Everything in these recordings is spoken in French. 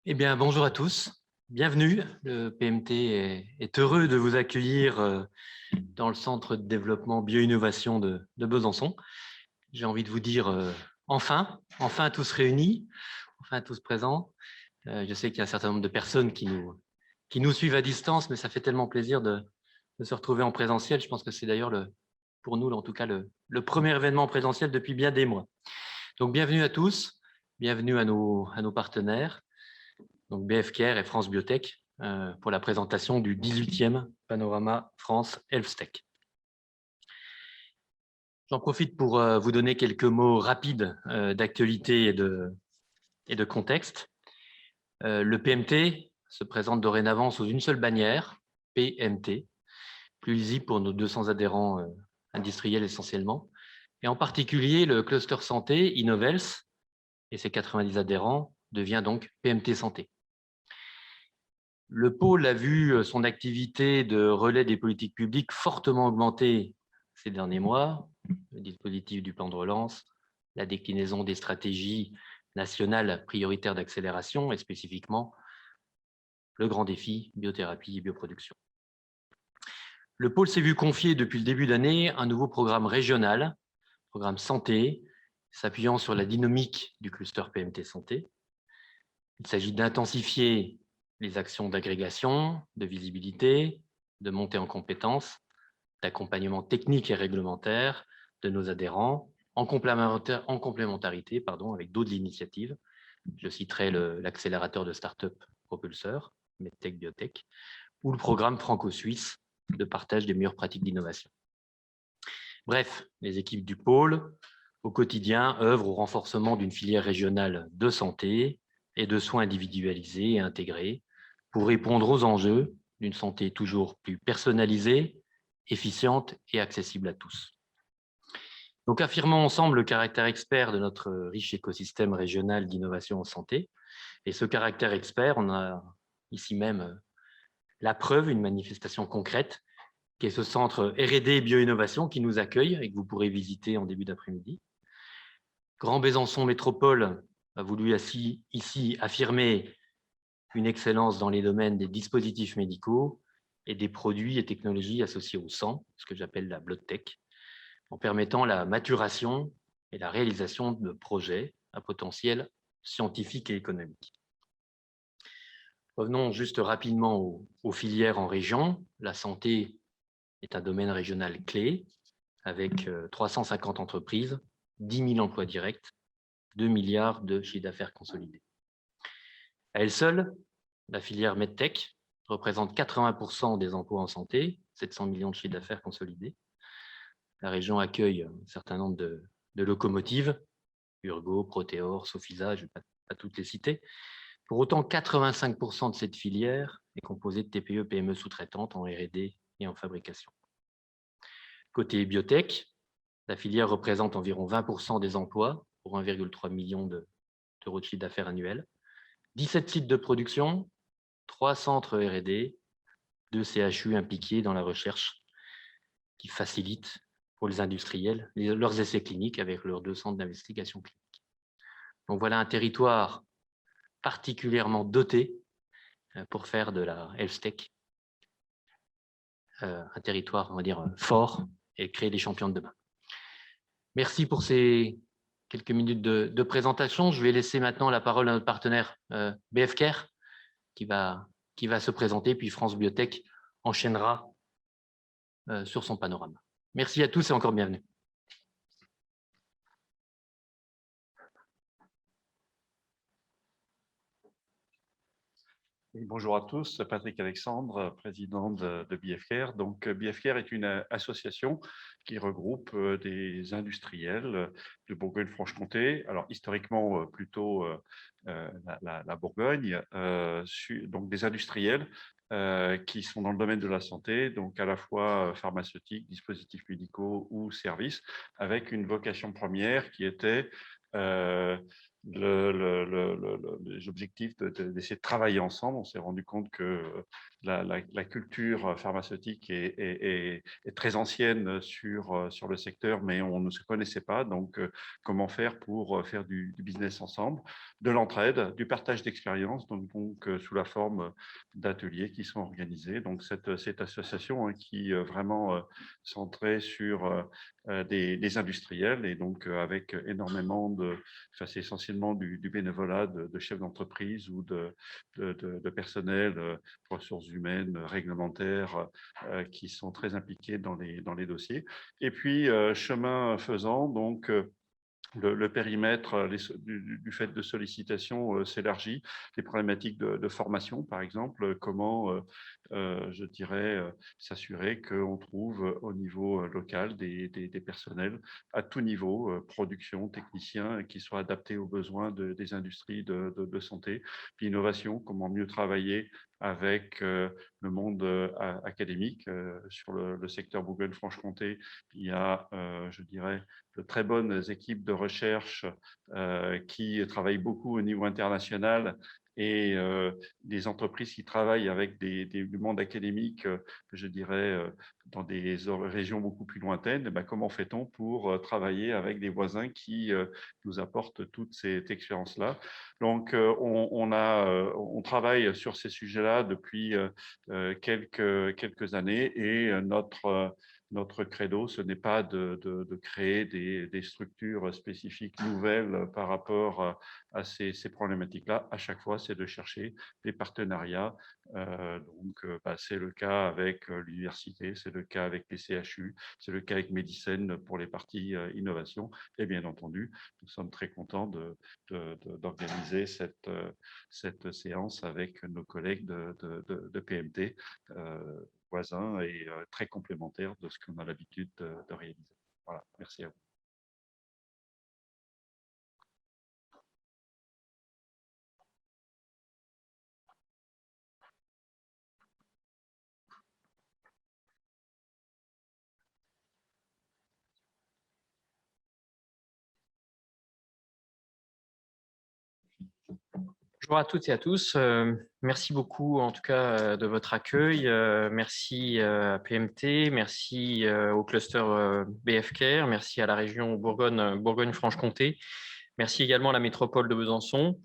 Eh bien, bonjour à tous. Bienvenue. Le PMT est heureux de vous accueillir dans le Centre de développement bio-innovation de Besançon. J'ai envie de vous dire enfin tous réunis, enfin tous présents. Je sais qu'il y a un certain nombre de personnes qui nous suivent à distance, mais ça fait tellement plaisir de se retrouver en présentiel. Je pense que c'est d'ailleurs, pour nous, en tout cas, le premier événement présentiel depuis bien des mois. Donc, bienvenue à tous, bienvenue à nos partenaires. Donc BFKR et France Biotech, pour la présentation du 18e Panorama France HealthTech. J'en profite pour vous donner quelques mots rapides d'actualité et de contexte. Le PMT se présente dorénavant sous une seule bannière, PMT, plus lisible pour nos 200 adhérents industriels essentiellement, et en particulier le cluster santé Innovels et ses 90 adhérents devient donc PMT Santé. Le pôle a vu son activité de relais des politiques publiques fortement augmenter ces derniers mois, le dispositif du plan de relance, la déclinaison des stratégies nationales prioritaires d'accélération et spécifiquement le grand défi biothérapie et bioproduction. Le pôle s'est vu confier depuis le début d'année un nouveau programme régional, programme santé, s'appuyant sur la dynamique du cluster PMT santé. Il s'agit d'intensifier les actions d'agrégation, de visibilité, de montée en compétences, d'accompagnement technique et réglementaire de nos adhérents, en complémentarité avec d'autres initiatives. Je citerai l'accélérateur de start-up propulseur, MedTech Biotech, ou le programme franco-suisse de partage des meilleures pratiques d'innovation. Bref, les équipes du pôle, au quotidien, œuvrent au renforcement d'une filière régionale de santé et de soins individualisés et intégrés pour répondre aux enjeux d'une santé toujours plus personnalisée, efficiente et accessible à tous. Donc, affirmons ensemble le caractère expert de notre riche écosystème régional d'innovation en santé. Et ce caractère expert, on a ici même la preuve, une manifestation concrète, qui est ce centre R&D Bio-Innovation qui nous accueille et que vous pourrez visiter en début d'après-midi. Grand Besançon Métropole a voulu ici affirmer une excellence dans les domaines des dispositifs médicaux et des produits et technologies associés au sang, ce que j'appelle la BloodTech, en permettant la maturation et la réalisation de projets à potentiel scientifique et économique. Revenons juste rapidement aux filières en région. La santé est un domaine régional clé, avec 350 entreprises, 10 000 emplois directs, 2 milliards de chiffre d'affaires consolidé. À elle seule, la filière MedTech représente 80% des emplois en santé, 700 millions de chiffre d'affaires consolidés. La région accueille un certain nombre de locomotives, Urgo, Proteor, Sofisa, je ne vais pas toutes les citer. Pour autant, 85% de cette filière est composée de TPE, PME sous-traitantes en R&D et en fabrication. Côté biotech, la filière représente environ 20% des emplois pour 1,3 million d'euros de chiffre d'affaires annuel. 17 sites de production, 3 centres R&D, 2 CHU impliqués dans la recherche qui facilitent pour les industriels leurs essais cliniques avec leurs 2 centres d'investigation clinique. Donc voilà un territoire particulièrement doté pour faire de la HealthTech un territoire, on va dire, fort et créer des champions de demain. Merci pour ces quelques minutes de présentation. Je vais laisser maintenant la parole à notre partenaire BFKR qui va se présenter, puis France Biotech enchaînera sur son panorama. Merci à tous et encore bienvenue. Et bonjour à tous, Patrick Alexandre, président de BFKR. Donc, BFKR est une association qui regroupe des industriels de Bourgogne-Franche-Comté. Alors, historiquement, plutôt la Bourgogne, donc des industriels qui sont dans le domaine de la santé, donc à la fois pharmaceutique, dispositifs médicaux ou services, avec une vocation première qui était les objectifs d'essayer de travailler ensemble. On s'est rendu compte que la culture pharmaceutique est très ancienne sur le secteur, mais on ne se connaissait pas. Donc, comment faire pour faire du business ensemble, de l'entraide, du partage d'expériences, donc sous la forme d'ateliers qui sont organisés. Donc, cette association qui vraiment centrée sur des industriels et donc avec énormément c'est essentiellement du bénévolat de chefs d'entreprise ou de personnel, ressources humaines, réglementaires, qui sont très impliqués dans les dossiers. Et puis, chemin faisant, donc, le périmètre du fait de sollicitation s'élargit. Les problématiques de formation, par exemple, comment, je dirais, s'assurer qu'on trouve au niveau local des personnels à tout niveau, production, techniciens, qui soient adaptés aux besoins des industries de santé. Puis innovation, comment mieux travailler avec le monde académique. Sur le secteur Bourgogne-Franche-Comté, il y a, je dirais, de très bonnes équipes de recherche qui travaillent beaucoup au niveau international et des entreprises qui travaillent avec du monde académique, je dirais, dans des régions beaucoup plus lointaines. Et bien, comment fait-on pour travailler avec des voisins qui nous apportent toute cette expérience-là? Donc, on travaille sur ces sujets-là depuis quelques années et notre credo, ce n'est pas de créer des structures spécifiques nouvelles par rapport à ces problématiques-là. À chaque fois, c'est de chercher des partenariats. C'est le cas avec l'université, c'est le cas avec les CHU, c'est le cas avec Médicène pour les parties innovation. Et bien entendu, nous sommes très contents d'organiser cette séance avec nos collègues de PMT. Voisins et très complémentaires de ce qu'on a l'habitude de réaliser. Voilà, merci à vous. Bonjour à toutes et à tous. Merci beaucoup en tout cas de votre accueil. Merci à PMT, merci au cluster BF Care, merci à la région Bourgogne-Franche-Comté. Merci également à la métropole de Besançon.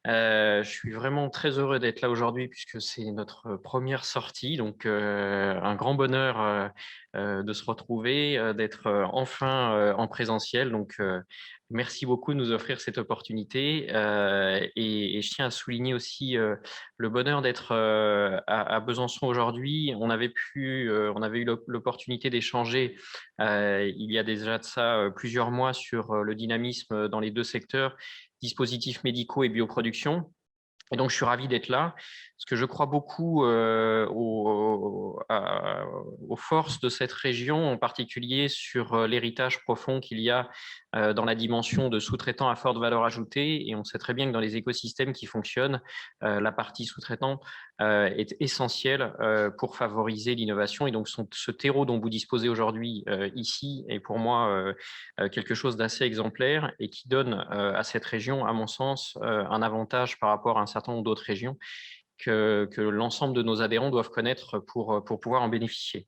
Je suis vraiment très heureux d'être là aujourd'hui puisque c'est notre première sortie, donc un grand bonheur de se retrouver, d'être enfin en présentiel. Donc merci beaucoup de nous offrir cette opportunité et je tiens à souligner aussi le bonheur d'être à Besançon aujourd'hui. On avait eu l'opportunité d'échanger il y a déjà de ça plusieurs mois sur le dynamisme dans les deux secteurs, dispositifs médicaux et bioproduction. Et donc, je suis ravi d'être là, parce que je crois beaucoup aux forces de cette région, en particulier sur l'héritage profond qu'il y a dans la dimension de sous-traitants à forte valeur ajoutée. Et on sait très bien que dans les écosystèmes qui fonctionnent, la partie sous-traitant est essentielle pour favoriser l'innovation. Et donc, ce terreau dont vous disposez aujourd'hui ici est pour moi quelque chose d'assez exemplaire et qui donne à cette région, à mon sens, un avantage par rapport à un certain nombre d'autres régions que l'ensemble de nos adhérents doivent connaître pour pouvoir en bénéficier.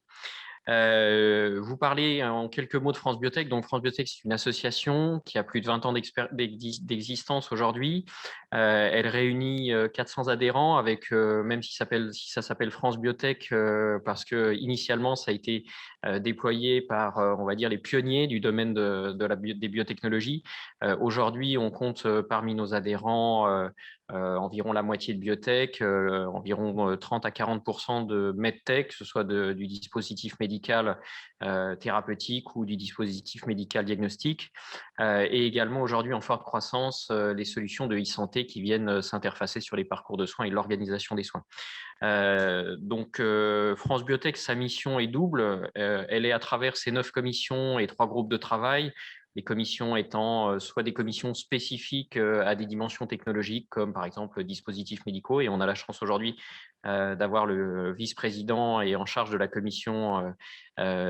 Vous parlez en quelques mots de France Biotech. Donc, France Biotech, c'est une association qui a plus de 20 ans d'existence aujourd'hui. Elle réunit 400 adhérents, avec, même si ça s'appelle France Biotech, parce que initialement, ça a été déployé par, on va dire, les pionniers du domaine des biotechnologies. Aujourd'hui, on compte parmi nos adhérents environ la moitié de biotech, environ 30 à 40% de medtech, que ce soit du dispositif médical thérapeutique ou du dispositif médical diagnostique, et également aujourd'hui en forte croissance les solutions de e-santé qui viennent s'interfacer sur les parcours de soins et l'organisation des soins. Donc, France Biotech, sa mission est double. Elle est à travers ses 9 commissions et 3 groupes de travail. Les commissions étant soit des commissions spécifiques à des dimensions technologiques, comme par exemple dispositifs médicaux. Et on a la chance aujourd'hui d'avoir le vice-président et en charge de la commission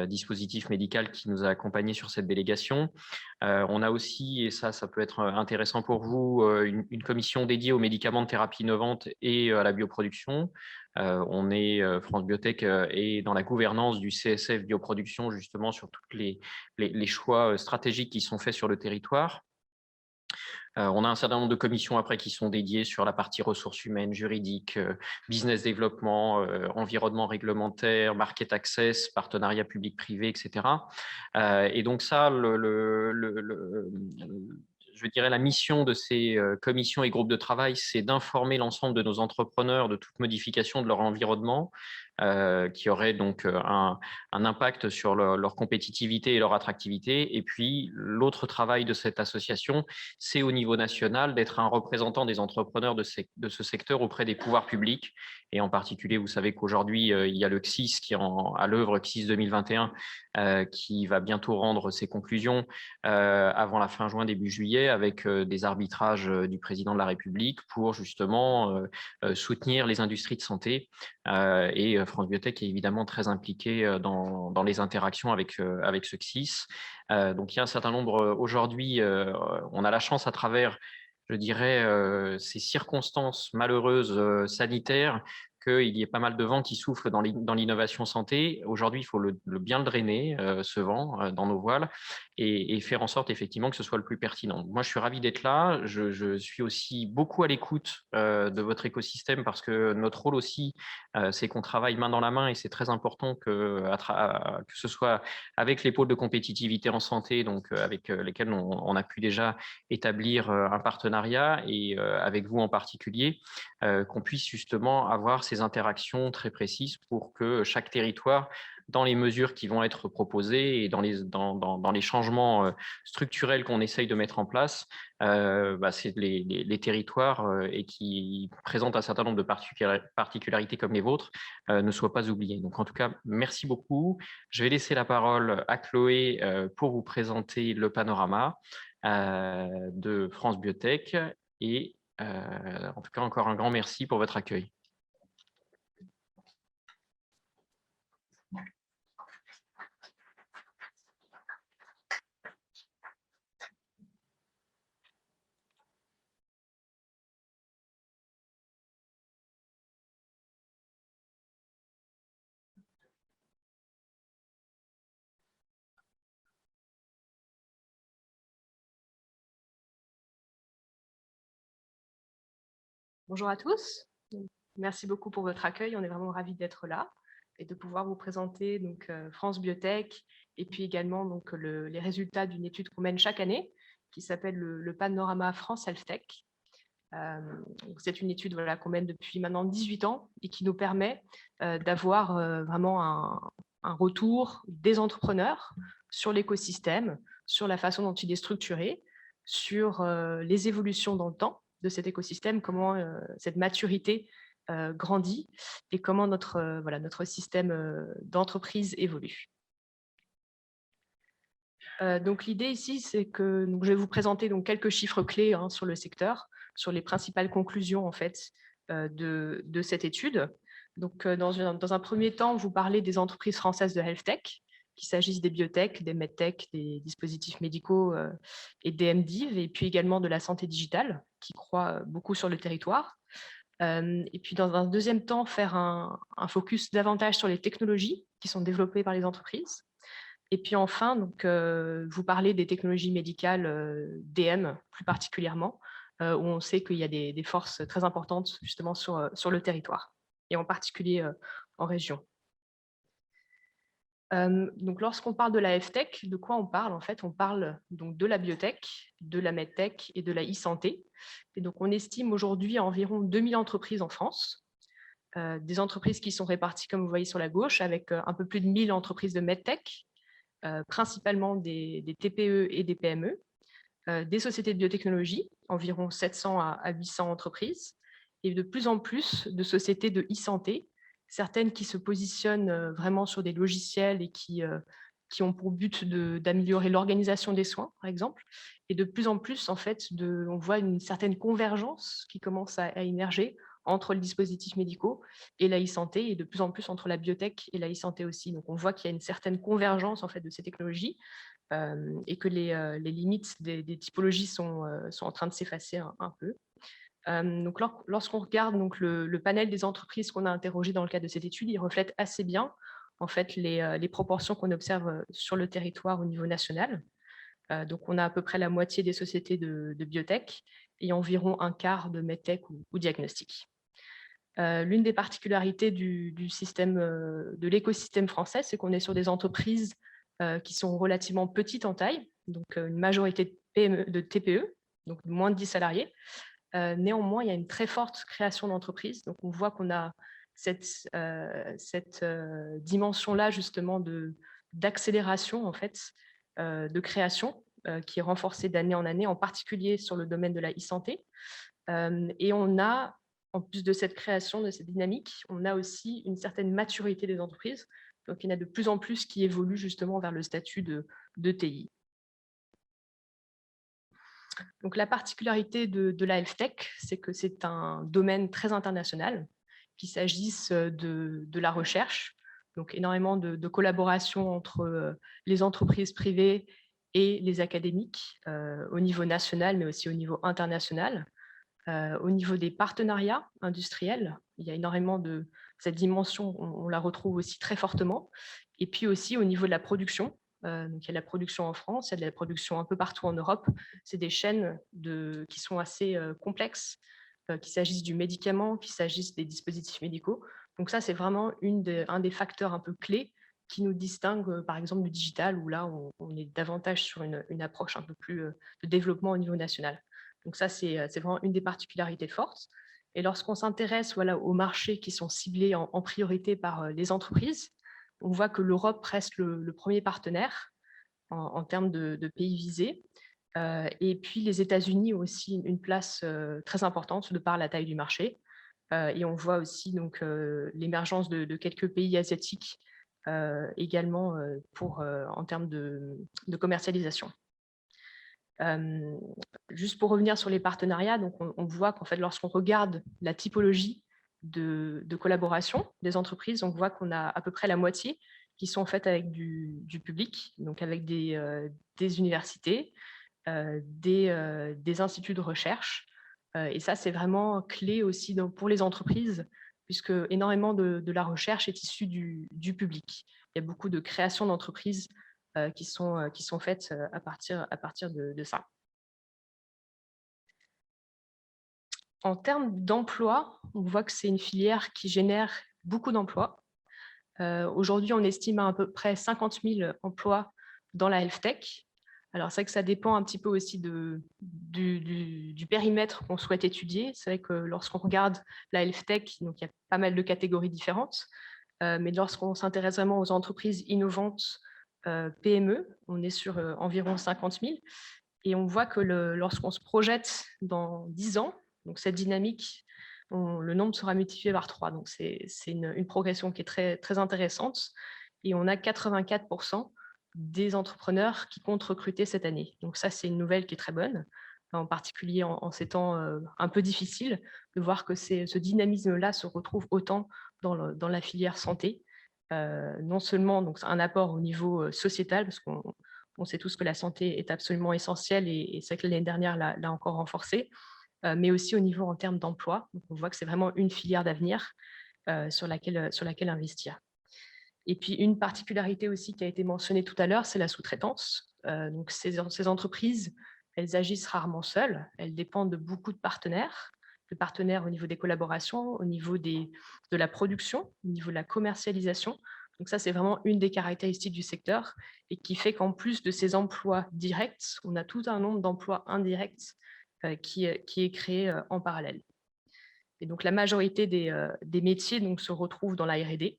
dispositif médical qui nous a accompagnés sur cette délégation. On a aussi, et ça peut être intéressant pour vous, une commission dédiée aux médicaments de thérapie innovante et à la bioproduction. France Biotech est dans la gouvernance du CSF Bioproduction, justement sur tous les choix stratégiques qui sont faits sur le territoire. On a un certain nombre de commissions après qui sont dédiées sur la partie ressources humaines, juridiques, business développement, environnement réglementaire, market access, partenariat public-privé, etc. Et donc ça, je dirais la mission de ces commissions et groupes de travail, c'est d'informer l'ensemble de nos entrepreneurs de toute modification de leur environnement, qui aurait donc un impact sur leur compétitivité et leur attractivité. Et puis, l'autre travail de cette association, c'est au niveau national d'être un représentant des entrepreneurs de ce secteur auprès des pouvoirs publics. Et en particulier, vous savez qu'aujourd'hui, il y a le CSIS qui est à l'œuvre, CSIS 2021, qui va bientôt rendre ses conclusions avant la fin juin, début juillet, avec des arbitrages du président de la République pour justement soutenir les industries de santé. Et France Biotech est évidemment très impliquée dans les interactions avec ce CSIS. Donc, il y a un certain nombre aujourd'hui, on a la chance à travers, je dirais, ces circonstances malheureuses sanitaires, qu'il y ait pas mal de vent qui souffle dans l'innovation santé. Aujourd'hui, il faut bien le drainer, ce vent, dans nos voiles, et faire en sorte effectivement que ce soit le plus pertinent. Moi, je suis ravi d'être là. Je suis aussi beaucoup à l'écoute de votre écosystème parce que notre rôle aussi, c'est qu'on travaille main dans la main et c'est très important que ce soit avec les pôles de compétitivité en santé, donc avec lesquels on a pu déjà établir un partenariat et avec vous en particulier, qu'on puisse justement avoir ces interactions très précises pour que chaque territoire, dans les mesures qui vont être proposées et dans les changements structurels qu'on essaye de mettre en place, c'est les territoires et qui présentent un certain nombre de particularités comme les vôtres ne soient pas oubliés. Donc, en tout cas, merci beaucoup. Je vais laisser la parole à Chloé pour vous présenter le panorama de France Biotech et en tout cas, encore un grand merci pour votre accueil. Bonjour à tous. Merci beaucoup pour votre accueil. On est vraiment ravis d'être là et de pouvoir vous présenter donc, France Biotech et puis également donc, les résultats d'une étude qu'on mène chaque année qui s'appelle le Panorama France Health Tech. C'est une étude qu'on mène depuis maintenant 18 ans et qui nous permet d'avoir vraiment un retour des entrepreneurs sur l'écosystème, sur la façon dont il est structuré, sur les évolutions dans le temps de cet écosystème, comment cette maturité grandit et comment notre système d'entreprise évolue. Donc l'idée ici, c'est que je vais vous présenter donc quelques chiffres clés sur le secteur, sur les principales conclusions en fait de cette étude. Donc dans un premier temps, vous parlez des entreprises françaises de health tech, qu'il s'agisse des biotech, des medtech, des dispositifs médicaux et des MDiv, et puis également de la santé digitale, qui croît beaucoup sur le territoire. Et puis dans un deuxième temps, faire un focus davantage sur les technologies qui sont développées par les entreprises. Et puis enfin, donc, vous parlez des technologies médicales DM plus particulièrement, où on sait qu'il y a des forces très importantes justement sur le territoire, et en particulier en région. Donc, lorsqu'on parle de la F-Tech, de quoi on parle? En fait, on parle donc de la biotech, de la medtech et de la e-santé. Et donc, on estime aujourd'hui à environ 2000 entreprises en France, des entreprises qui sont réparties, comme vous voyez sur la gauche, avec un peu plus de 1000 entreprises de medtech, principalement des TPE et des PME, des sociétés de biotechnologie, environ 700 à 800 entreprises, et de plus en plus de sociétés de e-santé, certaines qui se positionnent vraiment sur des logiciels et qui ont pour but d'améliorer l'organisation des soins, par exemple. Et de plus en plus, en fait, on voit une certaine convergence qui commence à émerger entre les dispositifs médicaux et la e-santé, et de plus en plus entre la biotech et la e-santé aussi. Donc, on voit qu'il y a une certaine convergence en fait, de ces technologies et que les limites des typologies sont en train de s'effacer un peu. Donc, lorsqu'on regarde donc, le panel des entreprises qu'on a interrogées dans le cadre de cette étude, il reflète assez bien en fait, les proportions qu'on observe sur le territoire au niveau national. Donc, on a à peu près la moitié des sociétés de biotech et environ un quart de medtech ou diagnostic. L'une des particularités du système, de l'écosystème français, c'est qu'on est sur des entreprises qui sont relativement petites en taille, donc une majorité de TPE, donc moins de 10 salariés. Néanmoins, il y a une très forte création d'entreprises. Donc, on voit qu'on a cette dimension-là, justement, d'accélération, en fait, de création, qui est renforcée d'année en année, en particulier sur le domaine de la e-santé. Et on a, en plus de cette création, de cette dynamique, on a aussi une certaine maturité des entreprises. Donc, il y en a de plus en plus qui évoluent justement vers le statut de TI. Donc, la particularité de la health tech, c'est que c'est un domaine très international, qu'il s'agisse de la recherche, donc énormément de collaboration entre les entreprises privées et les académiques au niveau national, mais aussi au niveau international. Au niveau des partenariats industriels, il y a énormément de cette dimension, on la retrouve aussi très fortement. Et puis aussi au niveau de la production, donc il y a la production en France, il y a de la production un peu partout en Europe. C'est des chaînes qui sont assez complexes, qu'il s'agisse du médicament, qu'il s'agisse des dispositifs médicaux. Donc ça, c'est vraiment un des facteurs un peu clés qui nous distingue, par exemple, du digital, où là, on est davantage sur une approche un peu plus de développement au niveau national. Donc ça, c'est vraiment une des particularités fortes. Et lorsqu'on s'intéresse aux marchés qui sont ciblés en priorité par les entreprises, on voit que l'Europe reste le premier partenaire en termes de pays visés. Et puis les États-Unis ont aussi une place très importante de par la taille du marché. Et on voit aussi donc l'émergence de quelques pays asiatiques également en termes de commercialisation. Juste pour revenir sur les partenariats, donc on voit qu'en fait, lorsqu'on regarde la typologie de collaboration des entreprises, on voit qu'on a à peu près la moitié qui sont faites avec du public, donc avec des universités, des instituts de recherche. Et ça, c'est vraiment clé aussi pour les entreprises, puisque énormément de la recherche est issue du public. Il y a beaucoup de création d'entreprises qui sont faites à partir de ça. En termes d'emploi, on voit que c'est une filière qui génère beaucoup d'emplois. Aujourd'hui, on estime à peu près 50 000 emplois dans la health tech. Alors, c'est vrai que ça dépend un petit peu aussi du périmètre qu'on souhaite étudier. C'est vrai que lorsqu'on regarde la health tech, donc il y a pas mal de catégories différentes. Mais lorsqu'on s'intéresse vraiment aux entreprises innovantes, PME, on est sur environ 50 000. Et on voit que lorsqu'on se projette dans 10 ans, donc cette dynamique, le nombre sera multiplié par 3. Donc, c'est une progression qui est très, très intéressante. Et on a 84% des entrepreneurs qui comptent recruter cette année. Donc, ça, c'est une nouvelle qui est très bonne, en particulier en ces temps un peu difficiles, de voir que ce dynamisme-là se retrouve autant dans la filière santé. Non seulement donc, un apport au niveau sociétal, parce qu'on sait tous que la santé est absolument essentielle et c'est vrai que l'année dernière l'a encore renforcée, mais aussi au niveau en termes d'emploi. On voit que c'est vraiment une filière d'avenir sur laquelle investir. Et puis, une particularité aussi qui a été mentionnée tout à l'heure, c'est la sous-traitance. Donc, ces entreprises, elles agissent rarement seules. Elles dépendent de beaucoup de partenaires au niveau des collaborations, au niveau de la production, au niveau de la commercialisation. Donc ça, c'est vraiment une des caractéristiques du secteur et qui fait qu'en plus de ces emplois directs, on a tout un nombre d'emplois indirects qui est créé en parallèle. Et donc, la majorité des métiers donc, se retrouvent dans la R&D.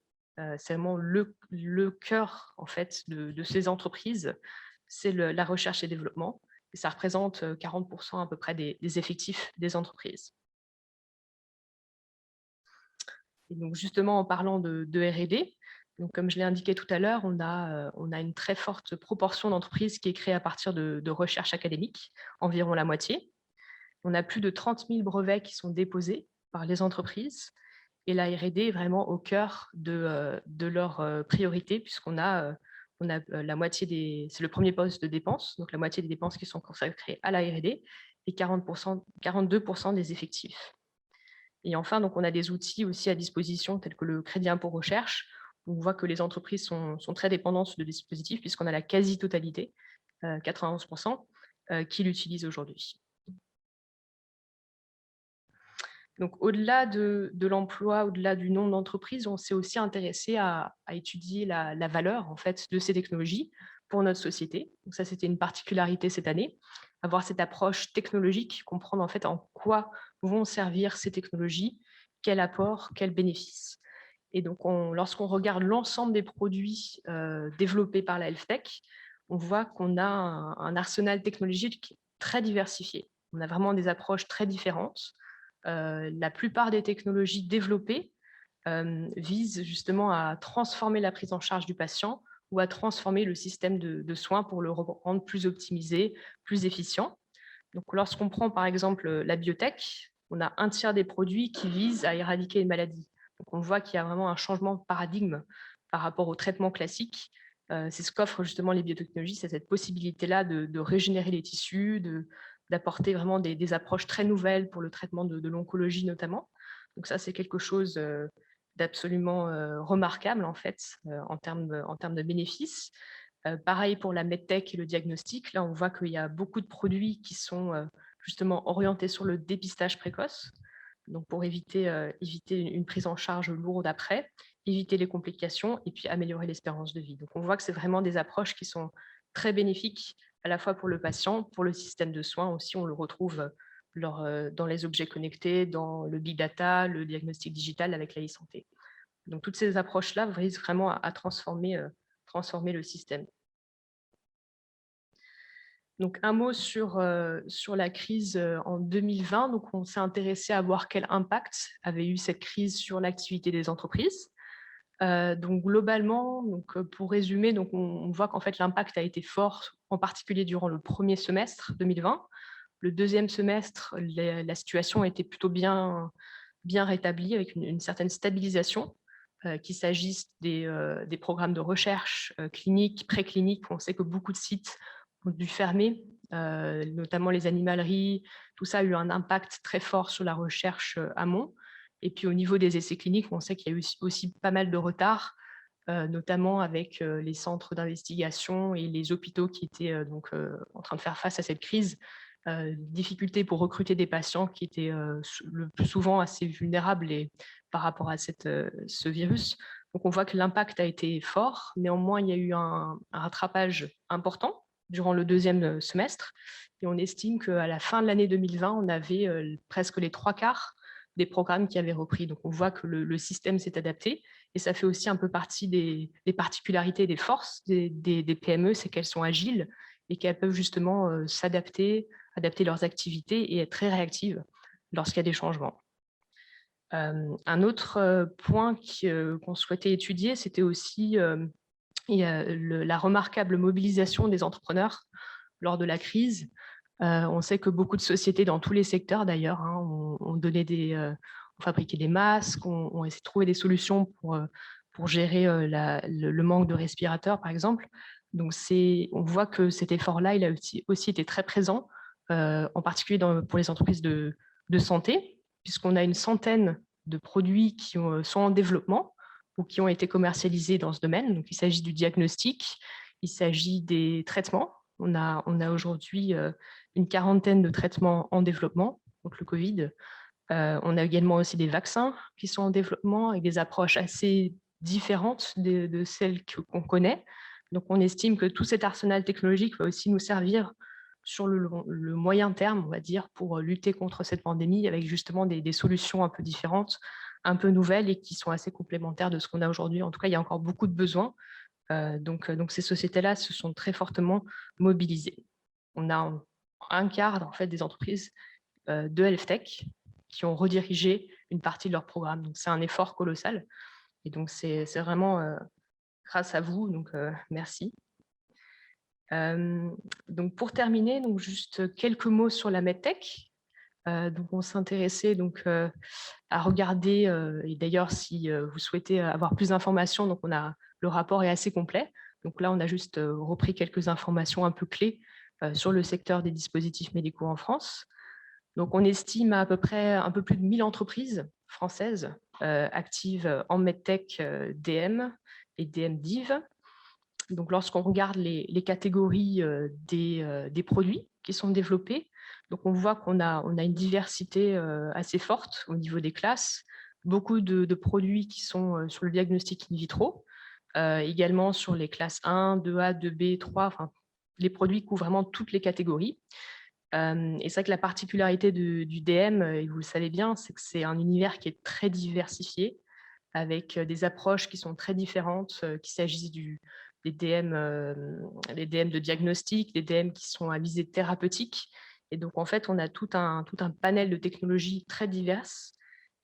C'est vraiment le cœur en fait, de ces entreprises, c'est la recherche et développement. Et ça représente 40% à peu près des effectifs des entreprises. Et donc, justement, en parlant de R&D, donc, comme je l'ai indiqué tout à l'heure, on a une très forte proportion d'entreprises qui est créée à partir de recherche académique, environ la moitié. On a plus de 30 000 brevets qui sont déposés par les entreprises. Et la R&D est vraiment au cœur de leurs priorités, puisqu'on a, la moitié c'est le premier poste de dépenses, donc la moitié des dépenses qui sont consacrées à la R&D et 42% des effectifs. Et enfin, donc, on a des outils aussi à disposition tels que le crédit impôt recherche. On voit que les entreprises sont très dépendantes de dispositifs puisqu'on a la quasi-totalité, 91%, qui l'utilisent aujourd'hui. Donc, au-delà de l'emploi, au-delà du nombre d'entreprises, on s'est aussi intéressé à étudier la valeur en fait, de ces technologies pour notre société. Donc ça, c'était une particularité cette année, avoir cette approche technologique, comprendre en fait en quoi vont servir ces technologies, quel apport, quel bénéfice. Et donc, lorsqu'on regarde l'ensemble des produits développés par la Health Tech, on voit qu'on a un arsenal technologique très diversifié. On a vraiment des approches très différentes. La plupart des technologies développées visent justement à transformer la prise en charge du patient ou à transformer le système de soins pour le rendre plus optimisé, plus efficient. Donc, lorsqu'on prend par exemple la biotech, on a un tiers des produits qui visent à éradiquer une maladie. Donc, on voit qu'il y a vraiment un changement de paradigme par rapport au traitement classique. C'est ce qu'offrent justement les biotechnologies, c'est cette possibilité-là de régénérer les tissus, d'apporter vraiment des approches très nouvelles pour le traitement de l'oncologie notamment. Donc ça, c'est quelque chose d'absolument remarquable en fait, en termes de bénéfices. Pareil pour la medtech et le diagnostic. Là, on voit qu'il y a beaucoup de produits qui sont justement orientés sur le dépistage précoce, donc pour éviter une prise en charge lourde après, éviter les complications et puis améliorer l'espérance de vie. Donc, on voit que c'est vraiment des approches qui sont très bénéfiques à la fois pour le patient, pour le système de soins aussi. On le retrouve dans les objets connectés, dans le big data, le diagnostic digital avec la e-santé. Donc, toutes ces approches-là visent vraiment à transformer le système. Donc, un mot sur la crise en 2020. Donc, on s'est intéressé à voir quel impact avait eu cette crise sur l'activité des entreprises. Donc, globalement, pour résumer, donc on voit qu'en fait, l'impact a été fort, en particulier durant le premier semestre 2020. Le deuxième semestre, la situation était plutôt bien rétablie, avec une certaine stabilisation, qu'il s'agisse des programmes de recherche cliniques, précliniques. On sait que beaucoup de sites ont dû fermer, notamment les animaleries. Tout ça a eu un impact très fort sur la recherche amont. Et puis au niveau des essais cliniques, on sait qu'il y a eu aussi pas mal de retard, notamment avec les centres d'investigation et les hôpitaux qui étaient en train de faire face à cette crise. Difficulté pour recruter des patients qui étaient le plus souvent assez vulnérables par rapport à ce virus. Donc on voit que l'impact a été fort. Néanmoins, il y a eu un rattrapage important durant le deuxième semestre. Et on estime qu'à la fin de l'année 2020, on avait presque les 3/4 des programmes qui avaient repris. Donc on voit que le système s'est adapté. Et ça fait aussi un peu partie des particularités, des forces des PME, c'est qu'elles sont agiles et qu'elles peuvent justement s'adapter, adapter leurs activités et être très réactives lorsqu'il y a des changements. Un autre point qu'on souhaitait étudier, c'était aussi la remarquable mobilisation des entrepreneurs lors de la crise. On sait que beaucoup de sociétés dans tous les secteurs d'ailleurs ont fabriqué des masques, ont essayé de trouver des solutions pour gérer le manque de respirateurs par exemple. Donc on voit que cet effort-là, il a aussi été très présent, en particulier pour les entreprises de santé, puisqu'on a une centaine de produits qui sont en développement ou qui ont été commercialisés dans ce domaine. Donc, il s'agit du diagnostic, il s'agit des traitements. On a aujourd'hui une quarantaine de traitements en développement, donc le Covid. On a également aussi des vaccins qui sont en développement avec des approches assez différentes de celles qu'on connaît. Donc, on estime que tout cet arsenal technologique va aussi nous servir sur le moyen terme, on va dire, pour lutter contre cette pandémie avec justement des solutions un peu différentes, un peu nouvelles et qui sont assez complémentaires de ce qu'on a aujourd'hui. En tout cas, il y a encore beaucoup de besoins. Donc, ces sociétés-là se sont très fortement mobilisées. On a un quart en fait, des entreprises de health tech qui ont redirigé une partie de leur programme. Donc, c'est un effort colossal. Et donc, c'est vraiment grâce à vous. Donc, merci. Donc, pour terminer, juste quelques mots sur la medtech. Donc, on s'intéressait à regarder, et d'ailleurs, si vous souhaitez avoir plus d'informations, donc le rapport est assez complet. Donc là, on a juste repris quelques informations un peu clés sur le secteur des dispositifs médicaux en France. Donc, on estime à peu près un peu plus de 1000 entreprises françaises actives en MedTech DM et DM-Div. Donc, lorsqu'on regarde les catégories des produits qui sont développés, donc on voit qu'on a une diversité assez forte au niveau des classes, beaucoup de produits qui sont sur le diagnostic in vitro, également sur les classes 1, 2A, 2B, 3, enfin, les produits couvrent vraiment toutes les catégories. Et c'est vrai que la particularité du DM, et vous le savez bien, c'est que c'est un univers qui est très diversifié, avec des approches qui sont très différentes, qu'il s'agisse des DM de diagnostic, des DM qui sont à visée thérapeutique. Et donc, en fait, on a tout un panel de technologies très diverses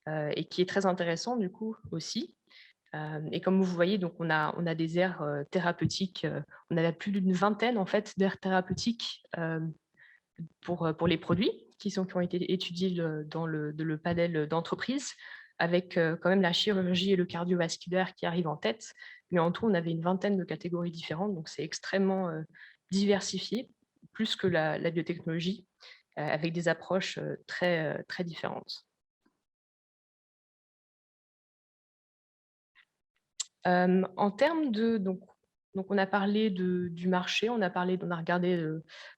et qui est très intéressant, du coup, aussi. Et comme vous voyez, donc on a des aires thérapeutiques. On a plus d'une vingtaine, en fait, d'aires thérapeutiques pour les produits qui ont été étudiés dans le panel d'entreprises, avec quand même la chirurgie et le cardiovasculaire qui arrivent en tête. Mais en tout, on avait une vingtaine de catégories différentes, donc c'est extrêmement diversifié, plus que la biotechnologie, avec des approches très différentes. En termes de... Donc, on a parlé du marché, on a regardé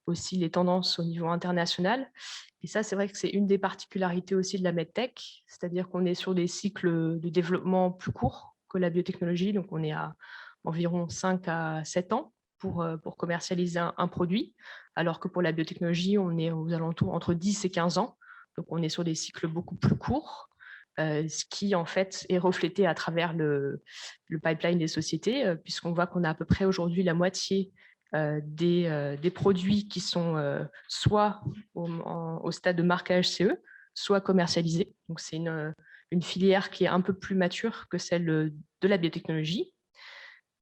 aussi les tendances au niveau international. Et ça, c'est vrai que c'est une des particularités aussi de la MedTech, c'est-à-dire qu'on est sur des cycles de développement plus courts que la biotechnologie. Donc, on est à environ 5 à 7 ans pour commercialiser un produit, alors que pour la biotechnologie, on est aux alentours entre 10 et 15 ans. Donc, on est sur des cycles beaucoup plus courts. Ce qui en fait est reflété à travers le pipeline des sociétés, puisqu'on voit qu'on a à peu près aujourd'hui la moitié des produits qui sont soit au stade de marquage CE, soit commercialisés. Donc, c'est une filière qui est un peu plus mature que celle de la biotechnologie.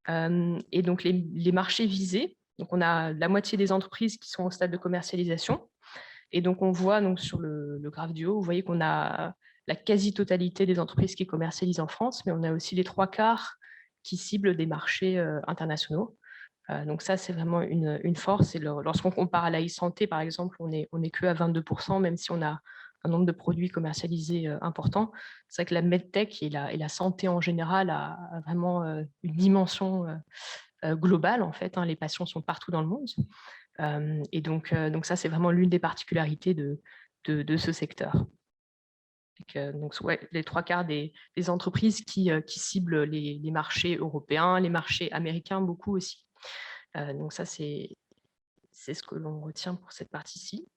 Et donc, les marchés visés, donc on a la moitié des entreprises qui sont au stade de commercialisation. Et donc, on voit donc, sur le graphe du haut, vous voyez qu'on a la quasi-totalité des entreprises qui commercialisent en France, mais on a aussi les 3/4 qui ciblent des marchés internationaux. Donc ça, c'est vraiment une force. Et lorsqu'on compare à la e-santé, par exemple, on est que à 22%, même si on a un nombre de produits commercialisés important. C'est vrai que la medtech et la santé en général a vraiment une dimension globale, en fait. Les patients sont partout dans le monde. Et donc ça, c'est vraiment l'une des particularités de ce secteur. Donc, ouais, les 3/4 des entreprises qui ciblent les marchés européens, les marchés américains, beaucoup aussi. Donc ça, c'est ce que l'on retient pour cette partie-ci.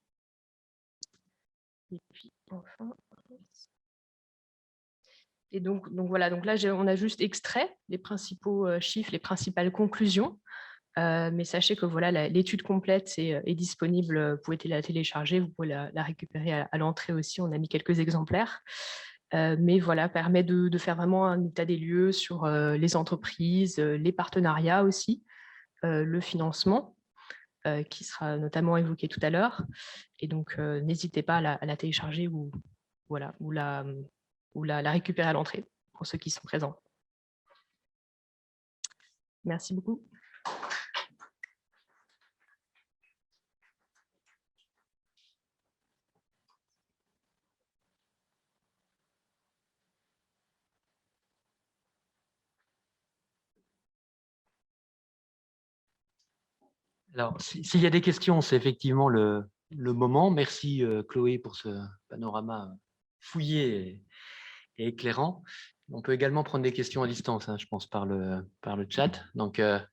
Et puis, enfin... Et donc voilà, donc là, on a juste extrait les principaux chiffres, les principales conclusions. Mais sachez que voilà, l'étude complète est disponible, vous pouvez la télécharger, vous pouvez la récupérer à l'entrée aussi, on a mis quelques exemplaires. Mais voilà, permet de faire vraiment un état des lieux sur les entreprises, les partenariats aussi, le financement, qui sera notamment évoqué tout à l'heure. Et donc, n'hésitez pas à la télécharger ou la récupérer à l'entrée pour ceux qui sont présents. Merci beaucoup. Alors, s'il y a des questions, c'est effectivement le moment. Merci Chloé pour ce panorama fouillé et éclairant. On peut également prendre des questions à distance, je pense, par le chat. Donc, il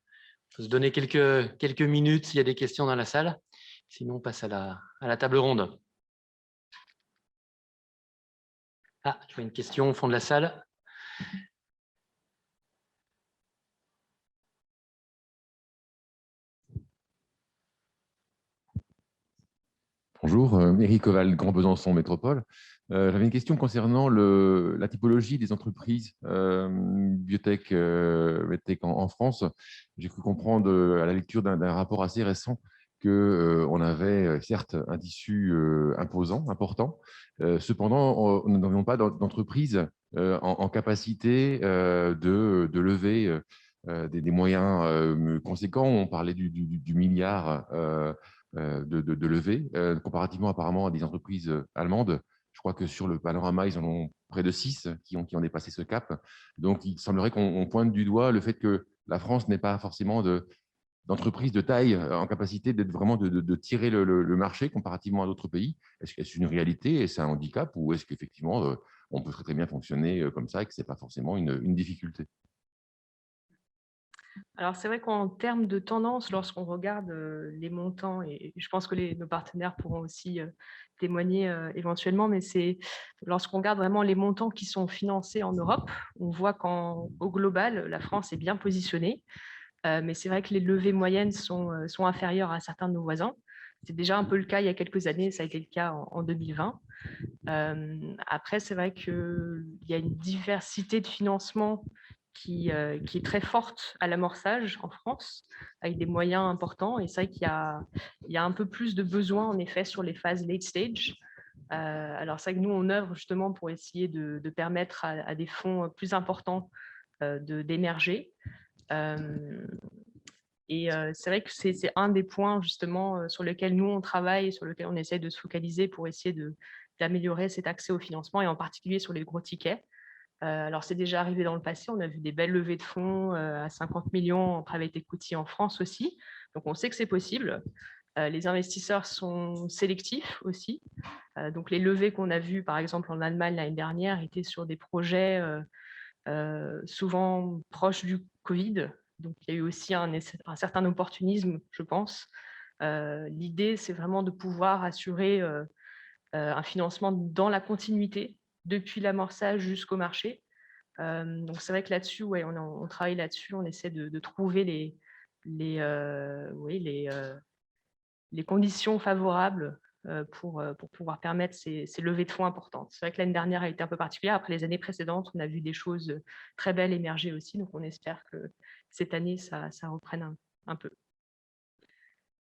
faut se donner quelques minutes s'il y a des questions dans la salle. Sinon, on passe à la table ronde. Ah, je vois une question au fond de la salle. Bonjour, Éric Oval, Grand Besançon Métropole. J'avais une question concernant la typologie des entreprises biotech, medtech en France. J'ai cru comprendre à la lecture d'un rapport assez récent qu'on avait certes un tissu imposant, important. Cependant, nous n'avions pas d'entreprise en capacité de lever des moyens conséquents. On parlait du milliard de levée, comparativement apparemment à des entreprises allemandes. Je crois que sur le panorama, ils en ont près de 6 qui ont dépassé ce cap. Donc, il semblerait qu'on pointe du doigt le fait que la France n'ait pas forcément d'entreprises de taille en capacité vraiment de tirer le marché comparativement à d'autres pays. Est-ce que c'est une réalité et c'est un handicap, ou est-ce qu'effectivement, on peut très bien fonctionner comme ça et que ce n'est pas forcément une difficulté? Alors, c'est vrai qu'en termes de tendance, lorsqu'on regarde les montants, et je pense que nos partenaires pourront aussi témoigner éventuellement, mais c'est lorsqu'on regarde vraiment les montants qui sont financés en Europe, on voit qu'au global, la France est bien positionnée. Mais c'est vrai que les levées moyennes sont inférieures à certains de nos voisins. C'est déjà un peu le cas il y a quelques années, ça a été le cas en 2020. Après, c'est vrai qu'il y a une diversité de financement qui est très forte à l'amorçage en France, avec des moyens importants. Et c'est vrai qu'il y a un peu plus de besoins, en effet, sur les phases late stage. Alors, c'est vrai que nous, on œuvre justement pour essayer de permettre à des fonds plus importants d'émerger. Et c'est vrai que c'est un des points justement sur lesquels nous on travaille, sur lequel on essaie de se focaliser pour essayer d'améliorer cet accès au financement, et en particulier sur les gros tickets. Alors c'est déjà arrivé dans le passé, on a vu des belles levées de fonds à 50 millions en private equity en France aussi, donc on sait que c'est possible. Les investisseurs sont sélectifs aussi. Donc les levées qu'on a vues par exemple en Allemagne l'année dernière étaient sur des projets souvent proches du Covid. Donc, il y a eu aussi un certain opportunisme, je pense. L'idée, c'est vraiment de pouvoir assurer un financement dans la continuité, depuis l'amorçage jusqu'au marché. Donc, c'est vrai que là-dessus, ouais, on travaille là-dessus, on essaie de trouver les conditions favorables pour pouvoir permettre ces levées de fonds importantes. C'est vrai que l'année dernière a été un peu particulière. Après les années précédentes, on a vu des choses très belles émerger aussi. Donc, on espère que cette année, ça reprenne un peu.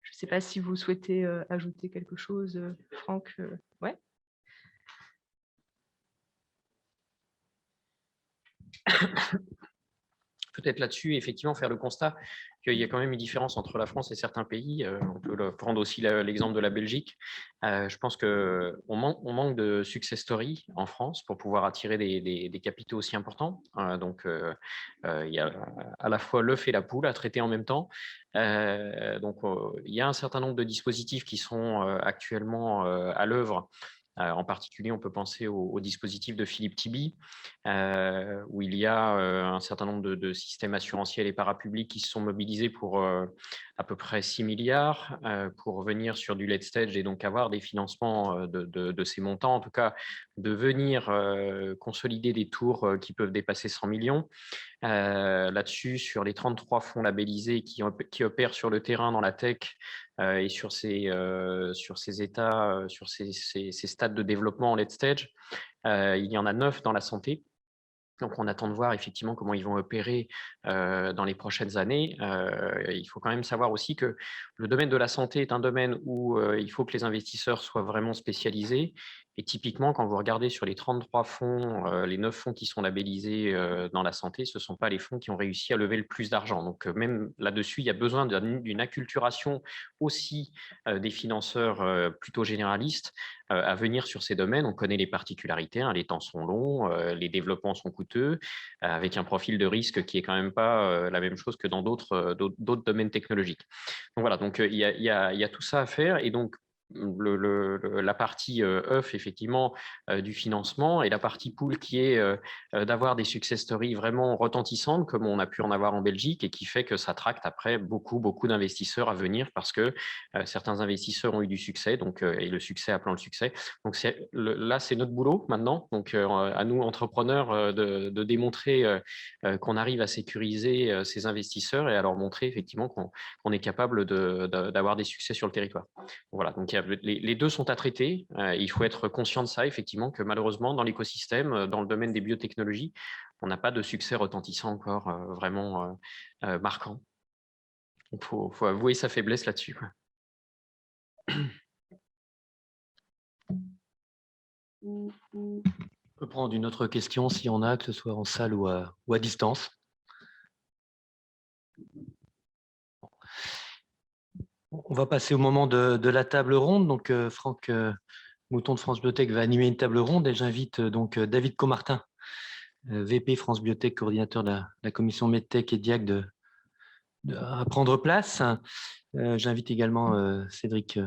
Je ne sais pas si vous souhaitez ajouter quelque chose, Franck. Ouais. Peut-être là-dessus, effectivement, faire le constat qu'il y a quand même une différence entre la France et certains pays. On peut prendre aussi l'exemple de la Belgique. Je pense qu'on manque de success story en France pour pouvoir attirer des capitaux aussi importants. Donc, il y a à la fois l'œuf et la poule à traiter en même temps. Donc, il y a un certain nombre de dispositifs qui sont actuellement à l'œuvre. En particulier, on peut penser au dispositif de Philippe Tibi, où il y a un certain nombre de systèmes assurantiels et parapublics qui se sont mobilisés pour à peu près 6 milliards pour venir sur du late stage et donc avoir des financements de ces montants, en tout cas de venir consolider des tours qui peuvent dépasser 100 millions. Là-dessus, sur les 33 fonds labellisés qui opèrent sur le terrain dans la tech et sur ces états, sur ces stades de développement en late stage, il y en a 9 dans la santé. Donc, on attend de voir effectivement comment ils vont opérer dans les prochaines années. Il faut quand même savoir aussi que le domaine de la santé est un domaine où il faut que les investisseurs soient vraiment spécialisés. Et typiquement, quand vous regardez sur les 33 fonds, les 9 fonds qui sont labellisés dans la santé, ce ne sont pas les fonds qui ont réussi à lever le plus d'argent. Donc, même là-dessus, il y a besoin d'une acculturation aussi des financeurs plutôt généralistes à venir sur ces domaines. On connaît les particularités, hein, les temps sont longs, les développements sont coûteux, avec un profil de risque qui est quand même pas la même chose que dans d'autres domaines technologiques. Donc voilà, donc il y a tout ça à faire, et donc la partie œuf effectivement du financement, et la partie poule qui est d'avoir des success stories vraiment retentissantes comme on a pu en avoir en Belgique, et qui fait que ça tracte après beaucoup d'investisseurs à venir, parce que certains investisseurs ont eu du succès, donc, et le succès appelant le succès. Donc là, c'est notre boulot maintenant, donc à nous entrepreneurs de démontrer qu'on arrive à sécuriser ces investisseurs et à leur montrer effectivement qu'on est capable d'avoir des succès sur le territoire. Voilà, donc les deux sont à traiter. Il faut être conscient de ça, effectivement, que malheureusement, dans l'écosystème, dans le domaine des biotechnologies, on n'a pas de succès retentissant encore vraiment marquant. Il faut avouer sa faiblesse là-dessus. On peut prendre une autre question s'il y en a, que ce soit en salle ou à distance. On va passer au moment de la table ronde. Donc, Franck Mouton de France Biotech va animer une table ronde et j'invite donc David Comartin, VP France Biotech, coordinateur de la commission MedTech et Diag, à prendre place. J'invite également Cédric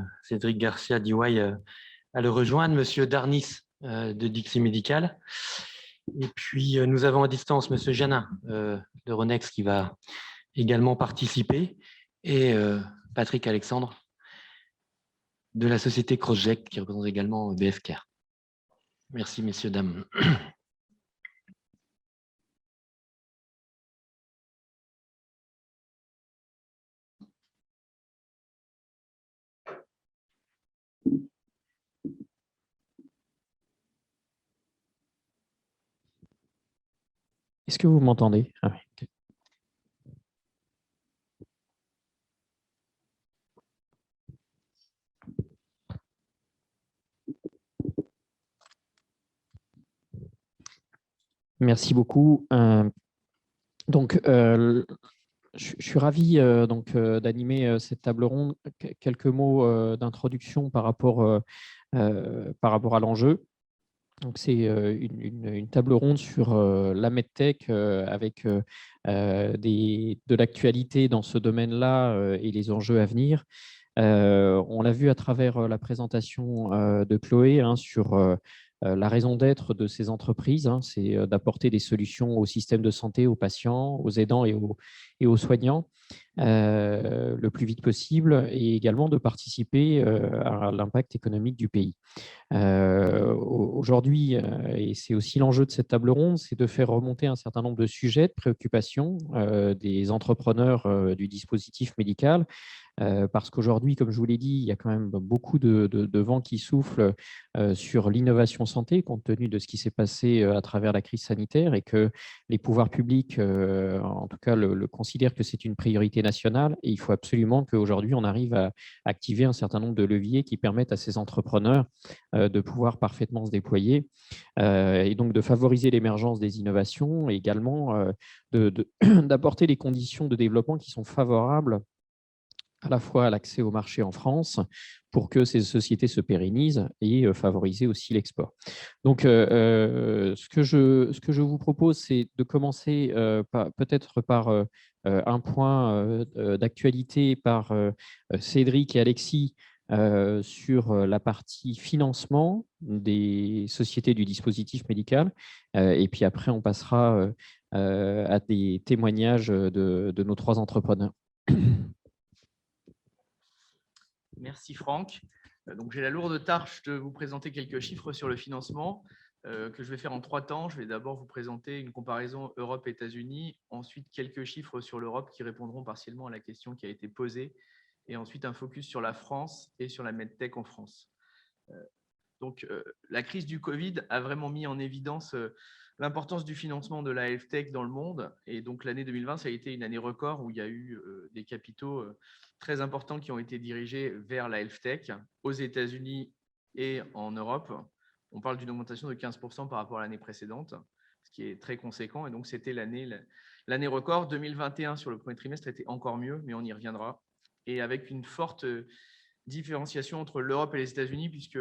Garcia d'EY à le rejoindre, Monsieur Darnis de Dixi Medical. Et puis, nous avons à distance Monsieur Janin de Renex qui va également participer et Patrick Alexandre de la société CrossJect qui représente également BFCare. Merci, messieurs, dames. Est-ce que vous m'entendez? Ah oui, ok. Merci beaucoup. Donc, je suis ravi d'animer cette table ronde. Quelques mots d'introduction par rapport à l'enjeu. Donc, c'est une table ronde sur la MedTech avec de l'actualité dans ce domaine-là et les enjeux à venir. On l'a vu à travers la présentation de Chloé sur la raison d'être de ces entreprises, c'est d'apporter des solutions au système de santé, aux patients, aux aidants et aux soignants le plus vite possible et également de participer à l'impact économique du pays. Aujourd'hui, et c'est aussi l'enjeu de cette table ronde, c'est de faire remonter un certain nombre de sujets, de préoccupations des entrepreneurs du dispositif médical, parce qu'aujourd'hui, comme je vous l'ai dit, il y a quand même beaucoup de vent qui souffle sur l'innovation santé, compte tenu de ce qui s'est passé à travers la crise sanitaire et que les pouvoirs publics, en tout cas, le considèrent que c'est une priorité nationale. Et il faut absolument qu'aujourd'hui, on arrive à activer un certain nombre de leviers qui permettent à ces entrepreneurs de pouvoir parfaitement se déployer et donc de favoriser l'émergence des innovations et également d'apporter les conditions de développement qui sont favorables à la fois à l'accès au marché en France pour que ces sociétés se pérennisent et favoriser aussi l'export. Donc, ce que je vous propose, c'est de commencer peut-être par un point d'actualité par Cédric et Alexis sur la partie financement des sociétés du dispositif médical. Et puis après, on passera à des témoignages de nos trois entrepreneurs. Merci Franck. Donc, j'ai la lourde tâche de vous présenter quelques chiffres sur le financement que je vais faire en 3 temps. Je vais d'abord vous présenter une comparaison Europe-États-Unis, ensuite quelques chiffres sur l'Europe qui répondront partiellement à la question qui a été posée, et ensuite un focus sur la France et sur la MedTech en France. Donc, la crise du Covid a vraiment mis en évidence l'importance du financement de la health tech dans le monde. Et donc, l'année 2020, ça a été une année record où il y a eu des capitaux très importants qui ont été dirigés vers la health tech aux États-Unis et en Europe. On parle d'une augmentation de 15% par rapport à l'année précédente, ce qui est très conséquent. Et donc, c'était l'année record. 2021, sur le premier trimestre, était encore mieux, mais on y reviendra. Et avec une forte différenciation entre l'Europe et les États-Unis, puisque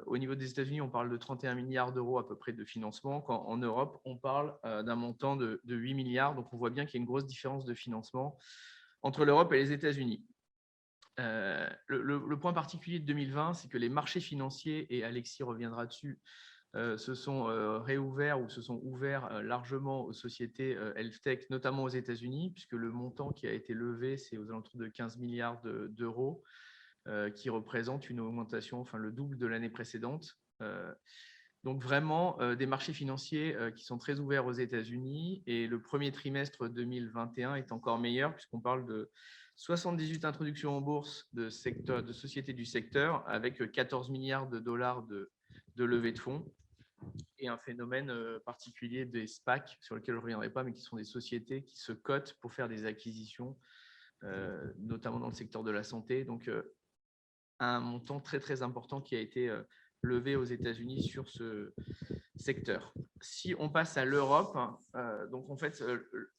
au niveau des États-Unis, on parle de 31 milliards d'euros à peu près de financement, quand en Europe, on parle d'un montant de 8 milliards. Donc, on voit bien qu'il y a une grosse différence de financement entre l'Europe et les États-Unis. Le point particulier de 2020, c'est que les marchés financiers, et Alexis reviendra dessus, se sont réouverts ou se sont ouverts largement aux sociétés health tech, notamment aux États-Unis, puisque le montant qui a été levé, c'est aux alentours de 15 milliards d'euros. Qui représente une augmentation, enfin le double de l'année précédente. Donc vraiment des marchés financiers qui sont très ouverts aux États-Unis, et le premier trimestre 2021 est encore meilleur puisqu'on parle de 78 introductions en bourse de sociétés du secteur avec 14 milliards de dollars de levée de fonds, et un phénomène particulier des SPAC sur lequel je ne reviendrai pas, mais qui sont des sociétés qui se cotent pour faire des acquisitions, notamment dans le secteur de la santé. Donc un montant très, très important qui a été levé aux États-Unis sur ce secteur. Si on passe à l'Europe, donc en fait,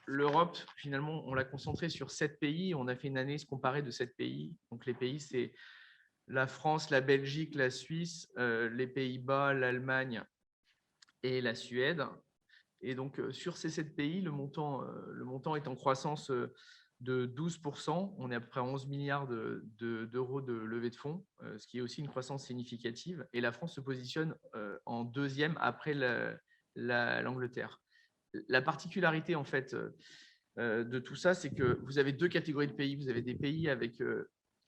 l'Europe, finalement, on l'a concentré sur 7 pays. On a fait une analyse comparée de 7 pays. Donc les pays, c'est la France, la Belgique, la Suisse, les Pays-Bas, l'Allemagne et la Suède. Et donc, sur ces 7 pays, le montant est en croissance de 12%. On est à peu près à 11 milliards d'euros de levée de fonds, ce qui est aussi une croissance significative. Et la France se positionne en deuxième après l'Angleterre. La particularité, en fait, de tout ça, c'est que vous avez 2 catégories de pays. Vous avez des pays avec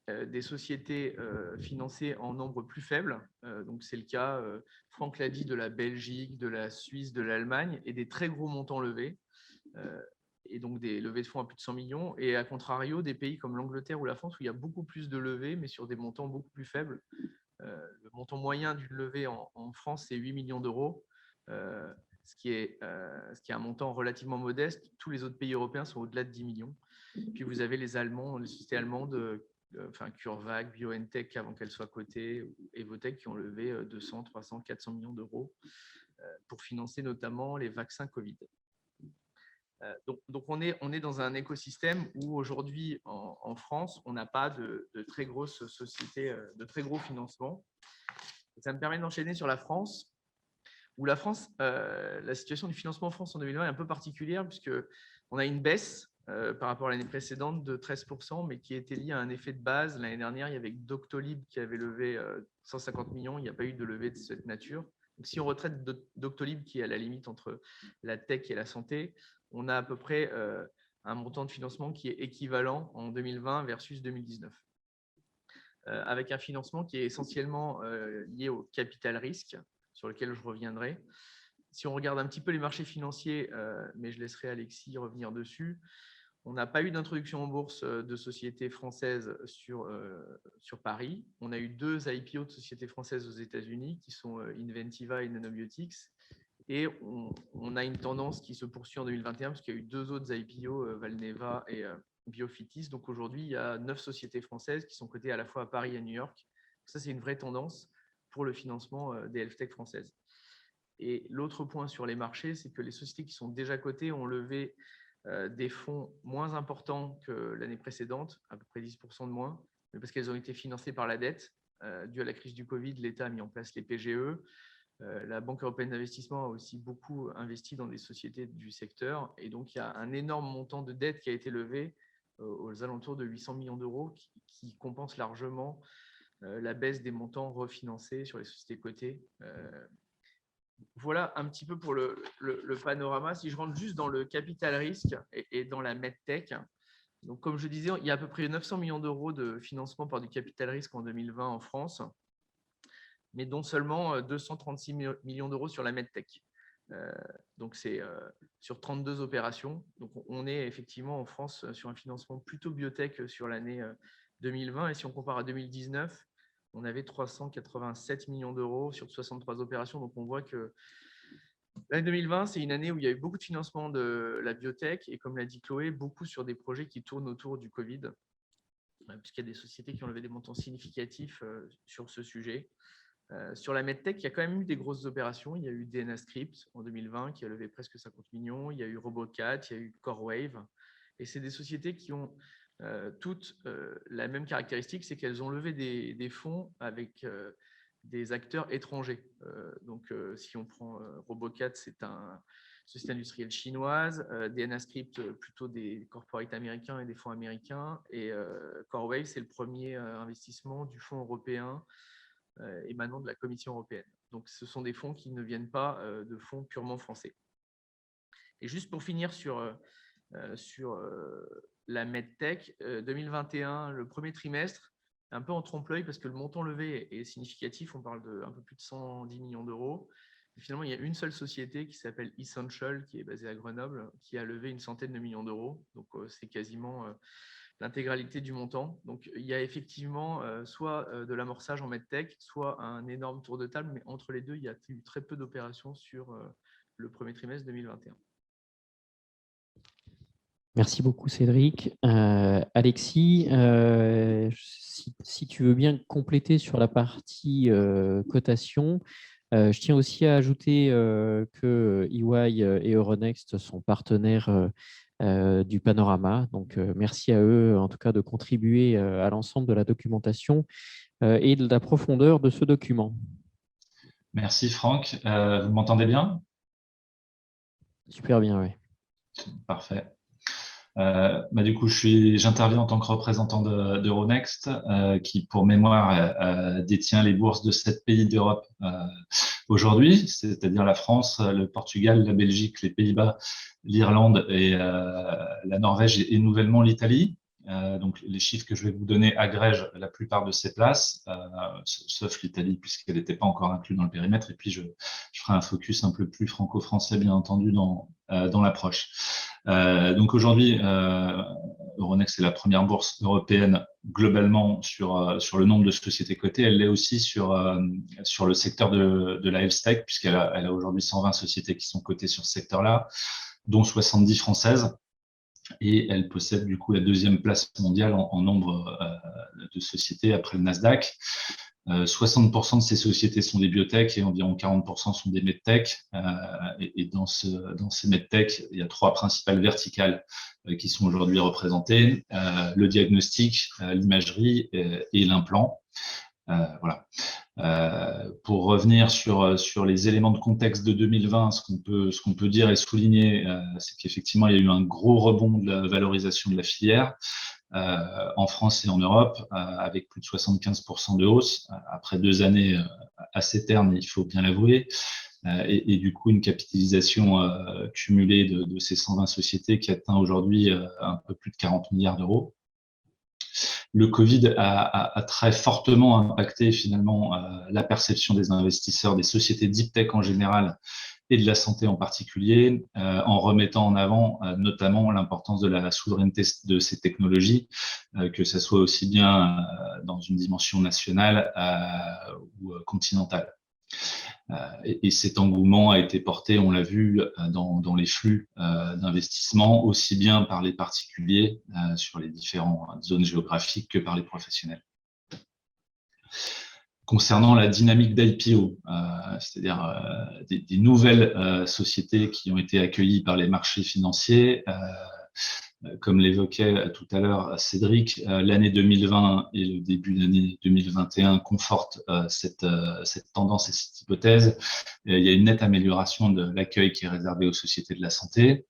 des sociétés financées en nombre plus faible. Donc, c'est le cas, Franck l'a dit, de la Belgique, de la Suisse, de l'Allemagne, et des très gros montants levés, et donc des levées de fonds à plus de 100 millions. Et à contrario, des pays comme l'Angleterre ou la France, où il y a beaucoup plus de levées, mais sur des montants beaucoup plus faibles. Le montant moyen d'une levée en France, c'est 8 millions d'euros, ce qui est un montant relativement modeste. Tous les autres pays européens sont au-delà de 10 millions. Puis vous avez les Allemands, les sociétés allemandes, CureVac, BioNTech avant qu'elle soit cotée, ou Evotech, qui ont levé 200, 300, 400 millions d'euros pour financer notamment les vaccins Covid. Donc on est dans un écosystème où aujourd'hui en France, on n'a pas de très grosses sociétés, de très gros financements. Et ça me permet d'enchaîner sur la France, où la France, la situation du financement en France en 2020 est un peu particulière, puisqu'on a une baisse par rapport à l'année précédente de 13%, mais qui était liée à un effet de base. L'année dernière, il y avait Doctolib qui avait levé 150 millions. Il n'y a pas eu de levée de cette nature. Donc, si on retraite Doctolib, qui est à la limite entre la tech et la santé, on a à peu près un montant de financement qui est équivalent en 2020 versus 2019. Avec un financement qui est essentiellement lié au capital risque, sur lequel je reviendrai. Si on regarde un petit peu les marchés financiers, mais je laisserai Alexis revenir dessus, on n'a pas eu d'introduction en bourse de sociétés françaises sur Paris. On a eu 2 IPO de sociétés françaises aux États-Unis, qui sont Inventiva et Nanobiotics. Et on a une tendance qui se poursuit en 2021, parce qu'il y a eu 2 autres IPO, Valneva et Biofitis. Donc aujourd'hui, il y a 9 sociétés françaises qui sont cotées à la fois à Paris et à New York. Ça, c'est une vraie tendance pour le financement des health tech françaises. Et l'autre point sur les marchés, c'est que les sociétés qui sont déjà cotées ont levé des fonds moins importants que l'année précédente, à peu près 10% de moins, mais parce qu'elles ont été financées par la dette. Dû à la crise du Covid, l'État a mis en place les PGE. La Banque européenne d'investissement a aussi beaucoup investi dans des sociétés du secteur. Et donc, il y a un énorme montant de dette qui a été levé aux alentours de 800 millions d'euros qui compense largement la baisse des montants refinancés sur les sociétés cotées. Voilà un petit peu pour le panorama. Si je rentre juste dans le capital risque et dans la medtech, donc comme je disais, il y a à peu près 900 millions d'euros de financement par du capital risque en 2020 en France, mais dont seulement 236 millions d'euros sur la medtech. Donc c'est sur 32 opérations. Donc on est effectivement en France sur un financement plutôt biotech sur l'année 2020. Et si on compare à 2019, on avait 387 millions d'euros sur 63 opérations. Donc on voit que l'année 2020, c'est une année où il y a eu beaucoup de financement de la biotech et, comme l'a dit Chloé, beaucoup sur des projets qui tournent autour du Covid, puisqu'il y a des sociétés qui ont levé des montants significatifs sur ce sujet. Sur la medtech, il y a quand même eu des grosses opérations. Il y a eu DNA Script en 2020 qui a levé presque 50 millions. Il y a eu Robocat, il y a eu CoreWave. Et c'est des sociétés qui ont toutes la même caractéristique, c'est qu'elles ont levé des fonds avec des acteurs étrangers. Donc, si on prend Robocat, c'est une société industrielle chinoise. DNA Script, plutôt des corporates américains et des fonds américains. Et CoreWave, c'est le premier investissement du fonds européen émanant de la Commission européenne. Donc, ce sont des fonds qui ne viennent pas de fonds purement français. Et juste pour finir sur la medtech, 2021, le premier trimestre, un peu en trompe-l'œil parce que le montant levé est significatif. On parle d'un peu plus de 110 millions d'euros. Finalement, il y a une seule société qui s'appelle Essential, qui est basée à Grenoble, qui a levé une centaine de millions d'euros. Donc, c'est quasiment l'intégralité du montant. Donc, il y a effectivement soit de l'amorçage en medtech, soit un énorme tour de table, mais entre les deux, il y a eu très peu d'opérations sur le premier trimestre 2021. Merci beaucoup, Cédric. Alexis, si tu veux bien compléter sur la partie cotation, je tiens aussi à ajouter que EY et Euronext sont partenaires du Panorama. Donc, merci à eux, en tout cas, de contribuer à l'ensemble de la documentation et de la profondeur de ce document. Merci Franck. Vous m'entendez bien? Super bien, oui. Parfait. Du coup, j'interviens en tant que représentant d'Euronext, qui, pour mémoire, détient les bourses de 7 pays d'Europe aujourd'hui, c'est-à-dire la France, le Portugal, la Belgique, les Pays-Bas, l'Irlande et la Norvège et nouvellement l'Italie. Donc, les chiffres que je vais vous donner agrègent la plupart de ces places, sauf l'Italie, puisqu'elle n'était pas encore inclue dans le périmètre. Et puis, je ferai un focus un peu plus franco-français, bien entendu, dans l'approche. Donc, aujourd'hui, Euronext est la première bourse européenne globalement sur le nombre de sociétés cotées. Elle l'est aussi sur le secteur de la health tech, puisqu'elle a aujourd'hui 120 sociétés qui sont cotées sur ce secteur-là, dont 70 françaises. Et elle possède du coup la deuxième place mondiale en nombre de sociétés après le Nasdaq. 60% de ces sociétés sont des biotech et environ 40% sont des medtech. Et dans ces medtech, il y a 3 principales verticales qui sont aujourd'hui représentées, le diagnostic, l'imagerie et l'implant. Voilà. Pour revenir sur les éléments de contexte de 2020, ce qu'on peut dire et souligner, c'est qu'effectivement, il y a eu un gros rebond de la valorisation de la filière en France et en Europe, avec plus de 75% de hausse, après 2 années assez ternes, il faut bien l'avouer, et du coup, une capitalisation cumulée de ces 120 sociétés qui atteint aujourd'hui un peu plus de 40 milliards d'euros. Le Covid a très fortement impacté finalement la perception des investisseurs, des sociétés deep tech en général et de la santé en particulier, en remettant en avant notamment l'importance de la souveraineté de ces technologies, que ce soit aussi bien dans une dimension nationale ou continentale. Et cet engouement a été porté, on l'a vu, dans les flux d'investissement, aussi bien par les particuliers sur les différentes zones géographiques que par les professionnels. Concernant la dynamique d'IPO, c'est-à-dire des nouvelles sociétés qui ont été accueillies par les marchés financiers, comme l'évoquait tout à l'heure Cédric, l'année 2020 et le début de l'année 2021 confortent cette tendance et cette hypothèse. Il y a une nette amélioration de l'accueil qui est réservé aux sociétés de la santé.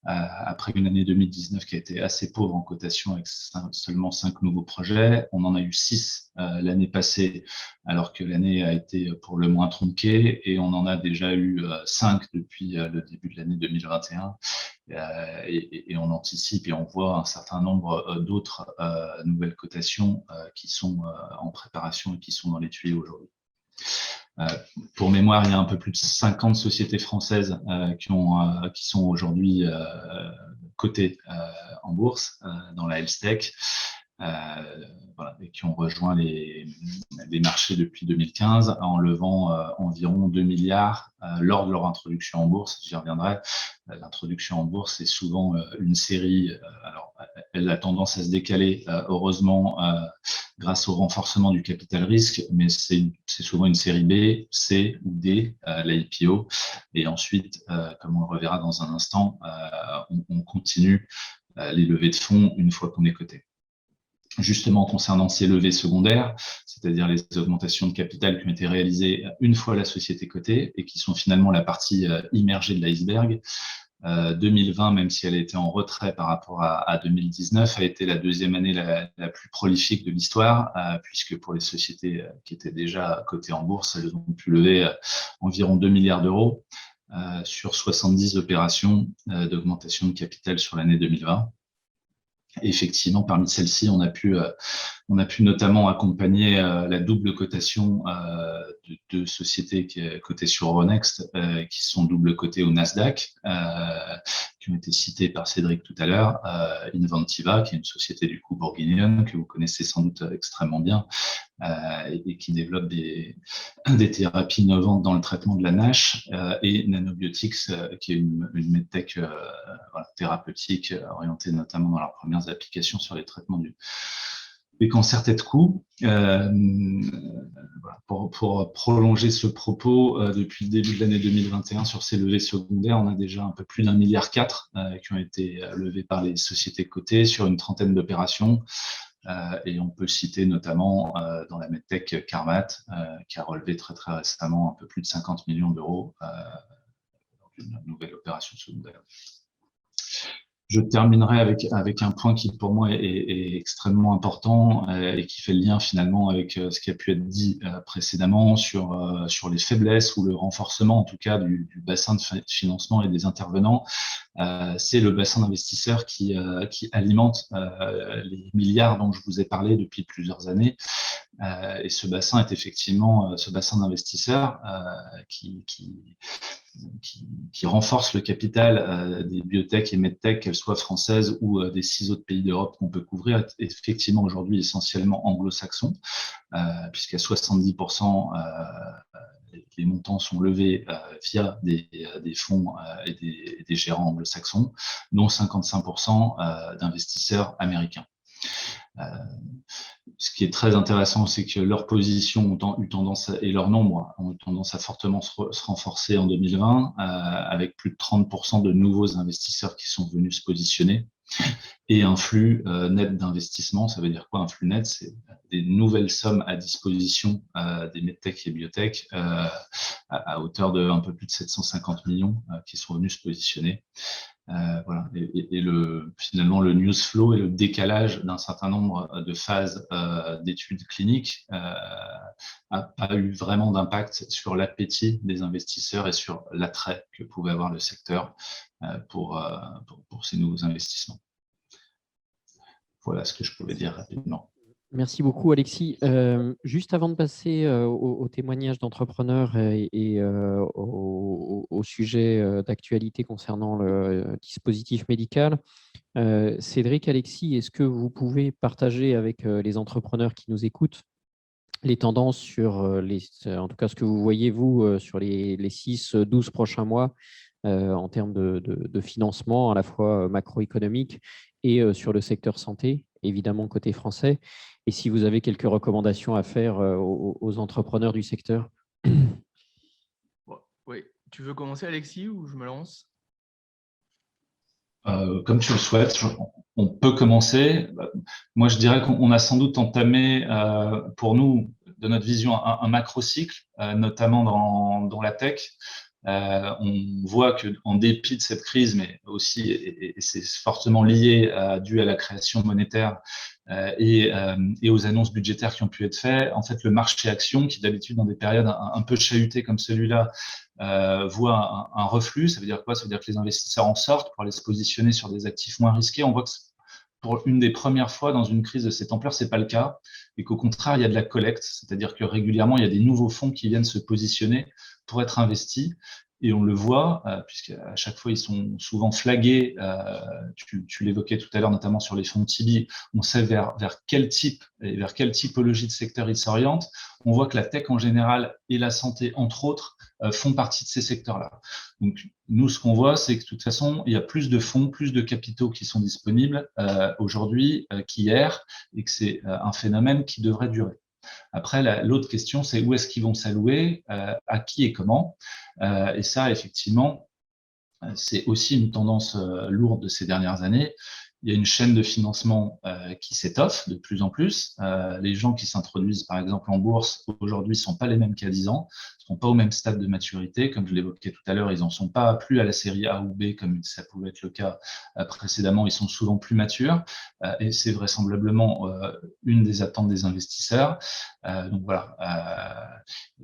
Après une année 2019 qui a été assez pauvre en cotation avec seulement 5 nouveaux projets, on en a eu 6 l'année passée, alors que l'année a été pour le moins tronquée, et on en a déjà eu 5 depuis le début de l'année 2021. Et on anticipe et on voit un certain nombre d'autres nouvelles cotations qui sont en préparation et qui sont dans les tuyaux aujourd'hui. Pour mémoire, il y a un peu plus de 50 sociétés françaises qui sont aujourd'hui cotées en bourse dans la health tech, voilà, et qui ont rejoint les marchés depuis 2015 en levant environ 2 milliards lors de leur introduction en bourse. J'y reviendrai. L'introduction en bourse est souvent une série, alors elle a tendance à se décaler heureusement grâce au renforcement du capital risque, mais c'est souvent une série B, C ou D, l'IPO, et ensuite, comme on le reverra dans un instant, on continue les levées de fonds une fois qu'on est coté. Justement, concernant ces levées secondaires, c'est-à-dire les augmentations de capital qui ont été réalisées une fois la société cotée et qui sont finalement la partie immergée de l'iceberg, 2020, même si elle a été en retrait par rapport à 2019, a été la deuxième année la plus prolifique de l'histoire, puisque pour les sociétés qui étaient déjà cotées en bourse, elles ont pu lever environ 2 milliards d'euros sur 70 opérations d'augmentation de capital sur l'année 2020. Et effectivement, parmi celles-ci, on a pu notamment accompagner la double cotation de 2 sociétés cotées sur Euronext, qui sont double cotées au Nasdaq, qui ont été cités par Cédric tout à l'heure, Inventiva, qui est une société du coup bourguignonne que vous connaissez sans doute extrêmement bien, et qui développe des thérapies innovantes dans le traitement de la NASH, et Nanobiotics, qui est une medtech thérapeutique orientée notamment dans leurs premières applications sur les traitements des cancers tête-cou. Pour prolonger ce propos, depuis le début de l'année 2021, sur ces levées secondaires, on a déjà un peu plus d'1,4 milliard qui ont été levés par les sociétés cotées sur une trentaine d'opérations. Et on peut citer notamment dans la medtech Carmat, qui a relevé très récemment un peu plus de 50 millions d'euros dans une nouvelle opération secondaire. Je terminerai avec un point qui pour moi est extrêmement important et qui fait le lien finalement avec ce qui a pu être dit précédemment sur les faiblesses ou le renforcement en tout cas du bassin de financement et des intervenants. C'est le bassin d'investisseurs qui alimente les milliards dont je vous ai parlé depuis plusieurs années. Et ce bassin est effectivement ce bassin d'investisseurs qui renforce le capital des biotech et medtech, qu'elles soient françaises ou des 6 autres pays d'Europe qu'on peut couvrir, effectivement aujourd'hui essentiellement anglo-saxons, puisqu'à 70%, les montants sont levés via des fonds et des gérants anglo-saxons, dont 55% d'investisseurs américains. Ce qui est très intéressant, c'est que leurs positions ont eu tendance et leur nombre ont eu tendance à fortement se renforcer en 2020, avec plus de 30% de nouveaux investisseurs qui sont venus se positionner, et un flux net d'investissement. Ça veut dire quoi un flux net? C'est des nouvelles sommes à disposition des medtech et biotech à hauteur de un peu plus de 750 millions qui sont venus se positionner. Voilà. Et finalement, le news flow et le décalage d'un certain nombre de phases d'études cliniques n'a pas eu vraiment d'impact sur l'appétit des investisseurs et sur l'attrait que pouvait avoir le secteur pour ces nouveaux investissements. Voilà ce que je pouvais dire rapidement. Merci beaucoup, Alexis. Juste avant de passer au témoignage d'entrepreneurs et au sujet d'actualité concernant le dispositif médical, Cédric, Alexis, est-ce que vous pouvez partager avec les entrepreneurs qui nous écoutent les tendances sur en tout cas ce que vous voyez, vous, sur les 6-12 prochains mois en termes de financement à la fois macroéconomique et sur le secteur santé, évidemment côté français, et si vous avez quelques recommandations à faire aux entrepreneurs du secteur? Oui, tu veux commencer, Alexis, ou je me lance? Comme tu le souhaites, on peut commencer. Moi, je dirais qu'on a sans doute entamé, pour nous, de notre vision, un macro-cycle, notamment dans la tech. On voit qu'en dépit de cette crise, mais aussi, et c'est fortement lié, dû à la création monétaire et aux annonces budgétaires qui ont pu être faites, en fait, le marché action, qui d'habitude dans des périodes un peu chahutées comme celui-là, voit un reflux. Ça veut dire quoi? Ça veut dire que les investisseurs en sortent pour aller se positionner sur des actifs moins risqués. On voit que pour une des premières fois dans une crise de cette ampleur, c'est pas le cas, et qu'au contraire, il y a de la collecte, c'est-à-dire que régulièrement, il y a des nouveaux fonds qui viennent se positionner pour être investis. Et on le voit, puisqu'à chaque fois, ils sont souvent flagués. Tu l'évoquais tout à l'heure, notamment sur les fonds Tibi. On sait vers quel type et vers quelle typologie de secteur ils s'orientent. On voit que la tech en général et la santé, entre autres, font partie de ces secteurs-là. Donc, nous, ce qu'on voit, c'est que de toute façon, il y a plus de fonds, plus de capitaux qui sont disponibles aujourd'hui qu'hier, et que c'est un phénomène qui devrait durer. Après, l'autre question, c'est où est-ce qu'ils vont s'allouer, à qui et comment. Et ça, effectivement, c'est aussi une tendance lourde de ces dernières années. Il y a une chaîne de financement qui s'étoffe de plus en plus. Les gens qui s'introduisent, par exemple, en bourse, aujourd'hui, ne sont pas les mêmes qu'il y a 10 ans, ne sont pas au même stade de maturité. Comme je l'évoquais tout à l'heure, ils n'en sont pas plus à la série A ou B, comme ça pouvait être le cas précédemment. Ils sont souvent plus matures. Et c'est vraisemblablement une des attentes des investisseurs. Donc voilà,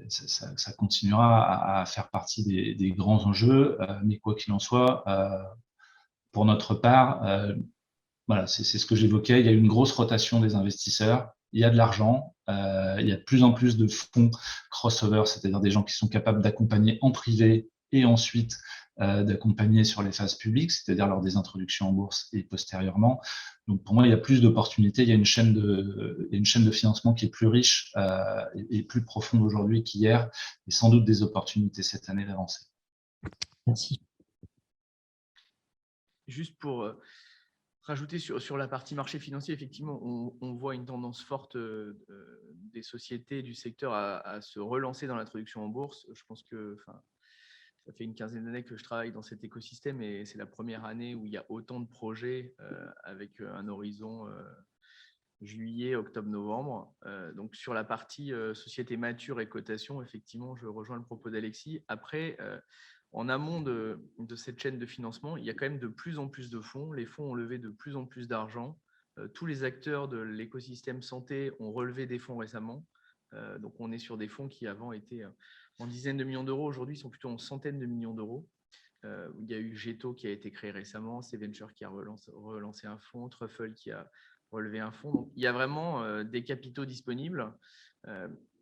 ça continuera à faire partie des grands enjeux. Mais quoi qu'il en soit, pour notre part, voilà, c'est ce que j'évoquais. Il y a une grosse rotation des investisseurs. Il y a de l'argent. Il y a de plus en plus de fonds crossover, c'est-à-dire des gens qui sont capables d'accompagner en privé et ensuite d'accompagner sur les phases publiques, c'est-à-dire lors des introductions en bourse et postérieurement. Donc pour moi, il y a plus d'opportunités, il y a une chaîne de financement qui est plus riche et plus profonde aujourd'hui qu'hier, et sans doute des opportunités cette année d'avancer. Merci. Juste pour rajouter sur la partie marché financier, effectivement, on voit une tendance forte des sociétés du secteur à se relancer dans l'introduction en bourse. Je pense que ça fait une quinzaine d'années que je travaille dans cet écosystème et c'est la première année où il y a autant de projets avec un horizon juillet, octobre, novembre. Donc, sur la partie société mature et cotation, effectivement, je rejoins le propos d'Alexis. Après, en amont de cette chaîne de financement, il y a quand même de plus en plus de fonds. Les fonds ont levé de plus en plus d'argent. Tous les acteurs de l'écosystème santé ont relevé des fonds récemment. Donc, on est sur des fonds qui avant étaient en dizaines de millions d'euros. Aujourd'hui, ils sont plutôt en centaines de millions d'euros. Il y a eu Geto qui a été créé récemment, C-Venture qui a relancé un fonds, Truffle qui a relevé un fonds. Donc, il y a vraiment des capitaux disponibles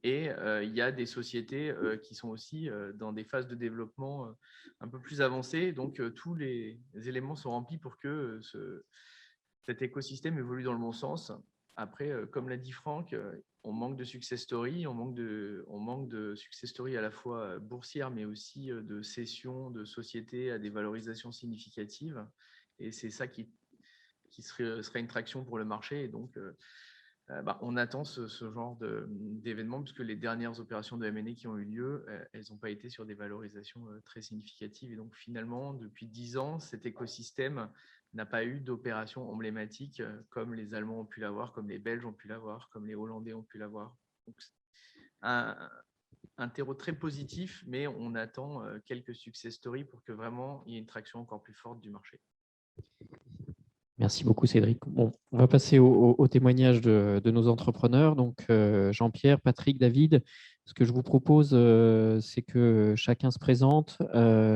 et il y a des sociétés qui sont aussi dans des phases de développement un peu plus avancées. Donc, tous les éléments sont remplis pour que cet écosystème évolue dans le bon sens. Après, comme l'a dit Franck, on manque de success story, on manque de success story à la fois boursière, mais aussi de cession de sociétés à des valorisations significatives. Et c'est ça qui serait une traction pour le marché. Et donc, on attend ce genre d'événement, puisque les dernières opérations de M&A qui ont eu lieu, elles n'ont pas été sur des valorisations très significatives. Et donc, finalement, depuis 10 ans, cet écosystème n'a pas eu d'opération emblématique comme les Allemands ont pu l'avoir, comme les Belges ont pu l'avoir, comme les Hollandais ont pu l'avoir. Donc, un terreau très positif, mais on attend quelques success stories pour que vraiment il y ait une traction encore plus forte du marché. Merci beaucoup, Cédric. Bon, on va passer au témoignage de nos entrepreneurs. Donc, Jean-Pierre, Patrick, David, ce que je vous propose, c'est que chacun se présente,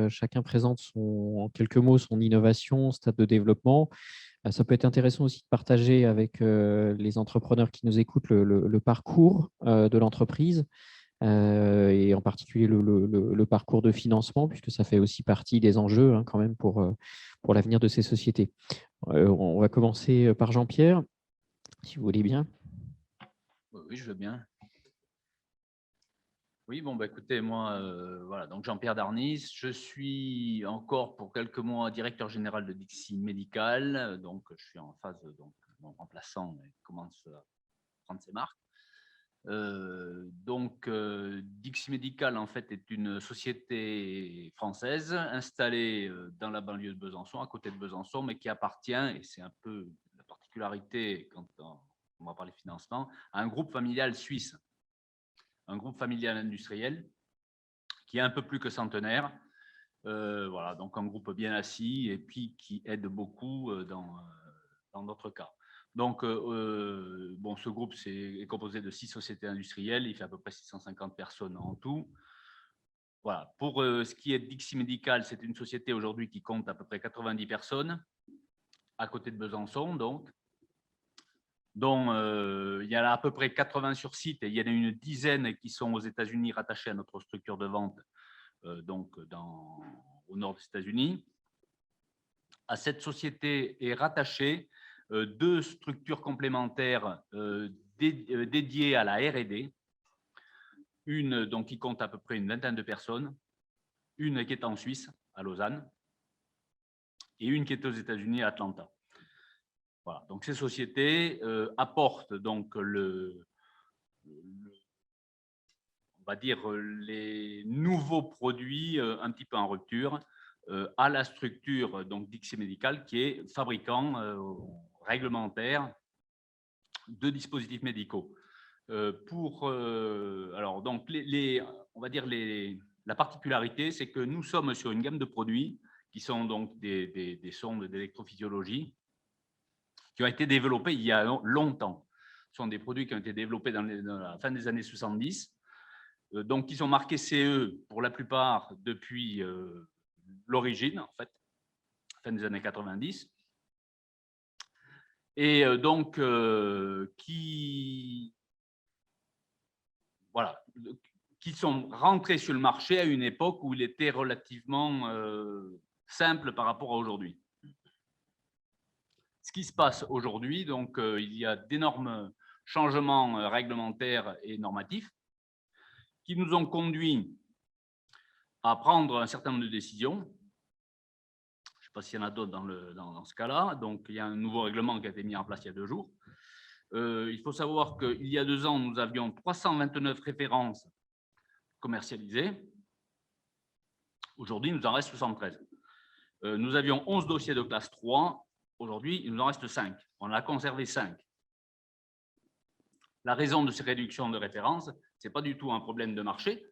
chacun présente en quelques mots son innovation, stade de développement. Ça peut être intéressant aussi de partager avec les entrepreneurs qui nous écoutent le parcours de l'entreprise. Et en particulier le parcours de financement, puisque ça fait aussi partie des enjeux quand même pour l'avenir de ces sociétés. On va commencer par Jean-Pierre, si vous voulez bien. Oui, je veux bien. Oui, bon, écoutez, moi, voilà, donc Jean-Pierre Darnis, je suis encore pour quelques mois directeur général de Dixi Medical, donc je suis en phase, donc mon remplaçant commence à prendre ses marques. Dixi Medical, en fait, est une société française installée dans la banlieue de Besançon, à côté de Besançon, mais qui appartient, et c'est un peu la particularité quand on va parler financement, à un groupe familial suisse, un groupe familial industriel qui est un peu plus que centenaire. Voilà, donc un groupe bien assis et puis qui aide beaucoup dans notre cas. Donc, ce groupe est composé de 6 sociétés industrielles. Il fait à peu près 650 personnes en tout. Voilà. Pour ce qui est de Dixi Medical, c'est une société aujourd'hui qui compte à peu près 90 personnes à côté de Besançon, dont il y en a à peu près 80 sur site et il y en a une dizaine qui sont aux États-Unis rattachées à notre structure de vente, au nord des États-Unis. À cette société est rattachée 2 structures complémentaires dédiées à la R&D, une donc, qui compte à peu près une vingtaine de personnes, une qui est en Suisse, à Lausanne, et une qui est aux États-Unis, à Atlanta. Voilà, donc ces sociétés apportent donc on va dire les nouveaux produits un petit peu en rupture à la structure donc Dixi Medical qui est fabricant réglementaire de dispositifs médicaux. Alors donc on va dire la particularité, c'est que nous sommes sur une gamme de produits qui sont donc des sondes d'électrophysiologie qui ont été développés il y a longtemps. Ce sont des produits qui ont été développés dans la fin des années 70, donc qui sont marqués CE pour la plupart depuis l'origine, en fait, fin des années 90, et voilà, qui sont rentrés sur le marché à une époque où il était relativement simple par rapport à aujourd'hui. Ce qui se passe aujourd'hui, donc il y a d'énormes changements réglementaires et normatifs qui nous ont conduits à prendre un certain nombre de décisions. Je ne sais pas s'il y en a d'autres dans ce cas-là. Donc, il y a un nouveau règlement qui a été mis en place il y a 2 jours. Il faut savoir qu'il y a 2 ans, nous avions 329 références commercialisées. Aujourd'hui, il nous en reste 73. Nous avions 11 dossiers de classe 3. Aujourd'hui, il nous en reste 5. On a conservé 5. La raison de ces réductions de références, ce n'est pas du tout un problème de marché.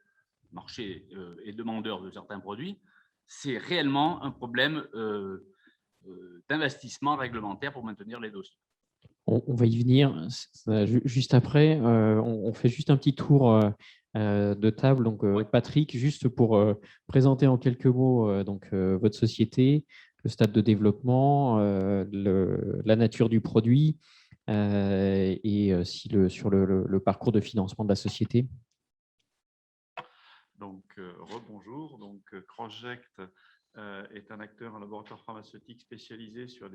Le marché est demandeur de certains produits. C'est réellement un problème d'investissement réglementaire pour maintenir les dossiers. On va y venir juste après. On fait juste un petit tour de table. Donc, Patrick, juste pour présenter en quelques mots votre société, le stade de développement, la nature du produit et sur le parcours de financement de la société. Donc, rebonjour. Donc, Crossject est un acteur, un laboratoire pharmaceutique spécialisé sur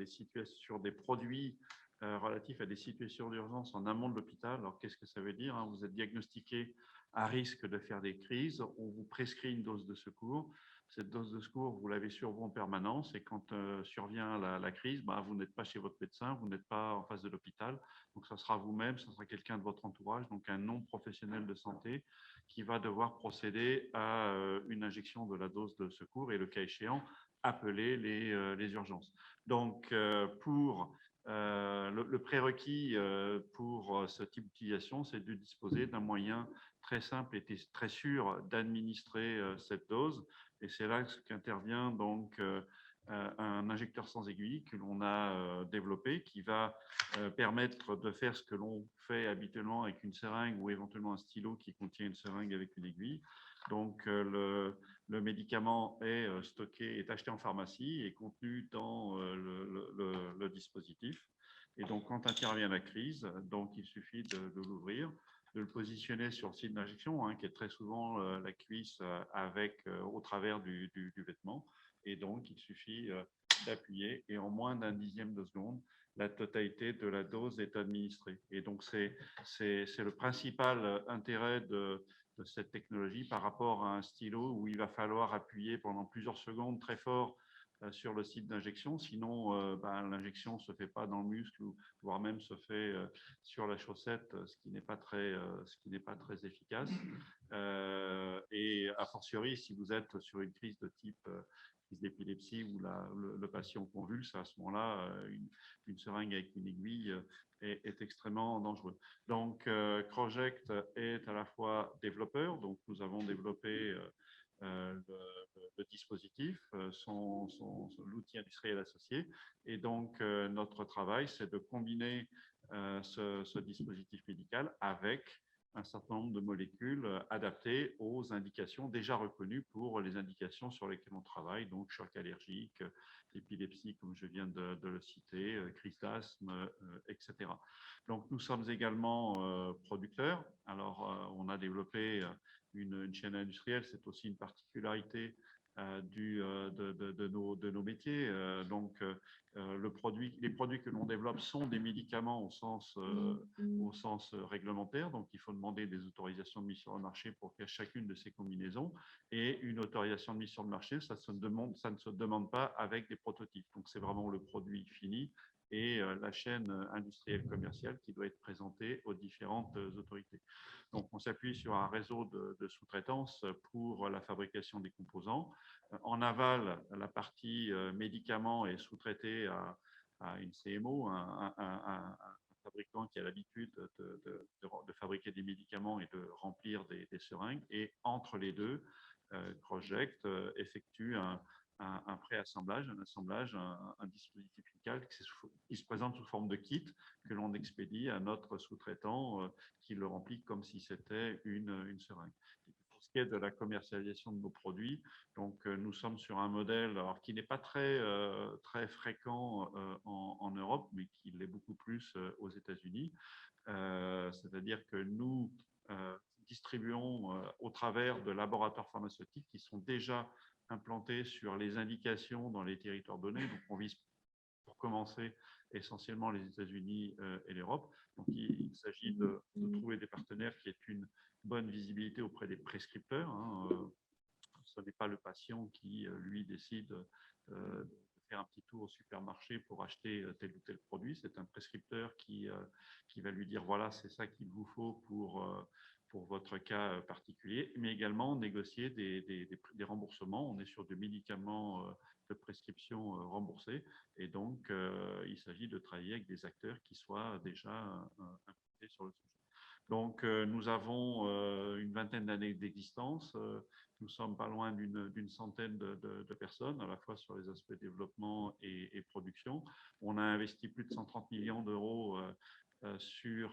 des produits relatifs à des situations d'urgence en amont de l'hôpital. Alors, qu'est-ce que ça veut dire? Vous êtes diagnostiqué à risque de faire des crises. On vous prescrit une dose de secours. Cette dose de secours, vous l'avez sur vous en permanence. Et quand survient la crise, vous n'êtes pas chez votre médecin, vous n'êtes pas en face de l'hôpital. Donc, ça sera vous-même, ça sera quelqu'un de votre entourage, donc un non-professionnel de santé qui va devoir procéder à une injection de la dose de secours et, le cas échéant, appeler les urgences. Donc, le prérequis pour ce type d'utilisation, c'est de disposer d'un moyen très simple et très sûr d'administrer cette dose. Et c'est là qu'intervient donc un injecteur sans aiguille que l'on a développé, qui va permettre de faire ce que l'on fait habituellement avec une seringue ou éventuellement un stylo qui contient une seringue avec une aiguille. Donc, le médicament est stocké, est acheté en pharmacie et contenu dans le dispositif. Et donc, quand intervient la crise, donc il suffit de l'ouvrir, de le positionner sur le site d'injection, qui est très souvent la cuisse au travers du vêtement. Et donc, il suffit d'appuyer et en moins d'un dixième de seconde, la totalité de la dose est administrée. Et donc, c'est le principal intérêt de cette technologie par rapport à un stylo où il va falloir appuyer pendant plusieurs secondes très fort sur le site d'injection. Sinon, l'injection ne se fait pas dans le muscle, voire même se fait sur la chaussette, ce qui n'est pas très efficace. Et a fortiori, si vous êtes sur une crise de type crise d'épilepsie où le patient convulse, à ce moment-là, une seringue avec une aiguille est extrêmement dangereux. Donc, Crossject est à la fois développeur, donc nous avons développé le dispositif, l'outil industriel associé. Et donc, notre travail, c'est de combiner ce dispositif médical avec un certain nombre de molécules adaptées aux indications déjà reconnues pour les indications sur lesquelles on travaille, donc choc allergique, épilepsie, comme je viens de le citer, crise d'asthme, etc. Donc, nous sommes également producteurs. Alors, on a développé une chaîne industrielle, c'est aussi une particularité de nos métiers. Donc, les produits que l'on développe sont des médicaments au sens réglementaire. Donc, il faut demander des autorisations de mise sur le marché pour chacune de ces combinaisons. Et une autorisation de mise sur le marché, ça ne se demande pas avec des prototypes. Donc, c'est vraiment le produit fini et la chaîne industrielle commerciale qui doit être présentée aux différentes autorités. Donc, on s'appuie sur un réseau de sous-traitance pour la fabrication des composants. En aval, la partie médicaments est sous-traitée à une CMO, un fabricant qui a l'habitude de fabriquer des médicaments et de remplir des seringues. Et entre les deux, Crossject effectue un pré-assemblage, un dispositif médical qui se présente sous forme de kit que l'on expédie à notre sous-traitant qui le remplit comme si c'était une seringue. Pour ce qui est de la commercialisation de nos produits, donc, nous sommes sur un modèle qui n'est pas très fréquent en Europe, mais qui l'est beaucoup plus aux États-Unis. C'est-à-dire que nous distribuons au travers de laboratoires pharmaceutiques qui sont déjà implantés sur les indications dans les territoires donnés. Donc, on vise pour commencer essentiellement les États-Unis et l'Europe. Donc, il s'agit de trouver des partenaires qui aient une bonne visibilité auprès des prescripteurs. Ce n'est pas le patient qui, lui, décide de faire un petit tour au supermarché pour acheter tel ou tel produit. C'est un prescripteur qui va lui dire, voilà, c'est ça qu'il vous faut pour votre cas particulier, mais également négocier des remboursements. On est sur des médicaments de prescription remboursés, et donc il s'agit de travailler avec des acteurs qui soient déjà impliqués sur le sujet. Donc, nous avons une vingtaine d'années d'existence. Nous sommes pas loin d'une centaine de personnes, à la fois sur les aspects développement et production. On a investi plus de 130 millions d'euros sur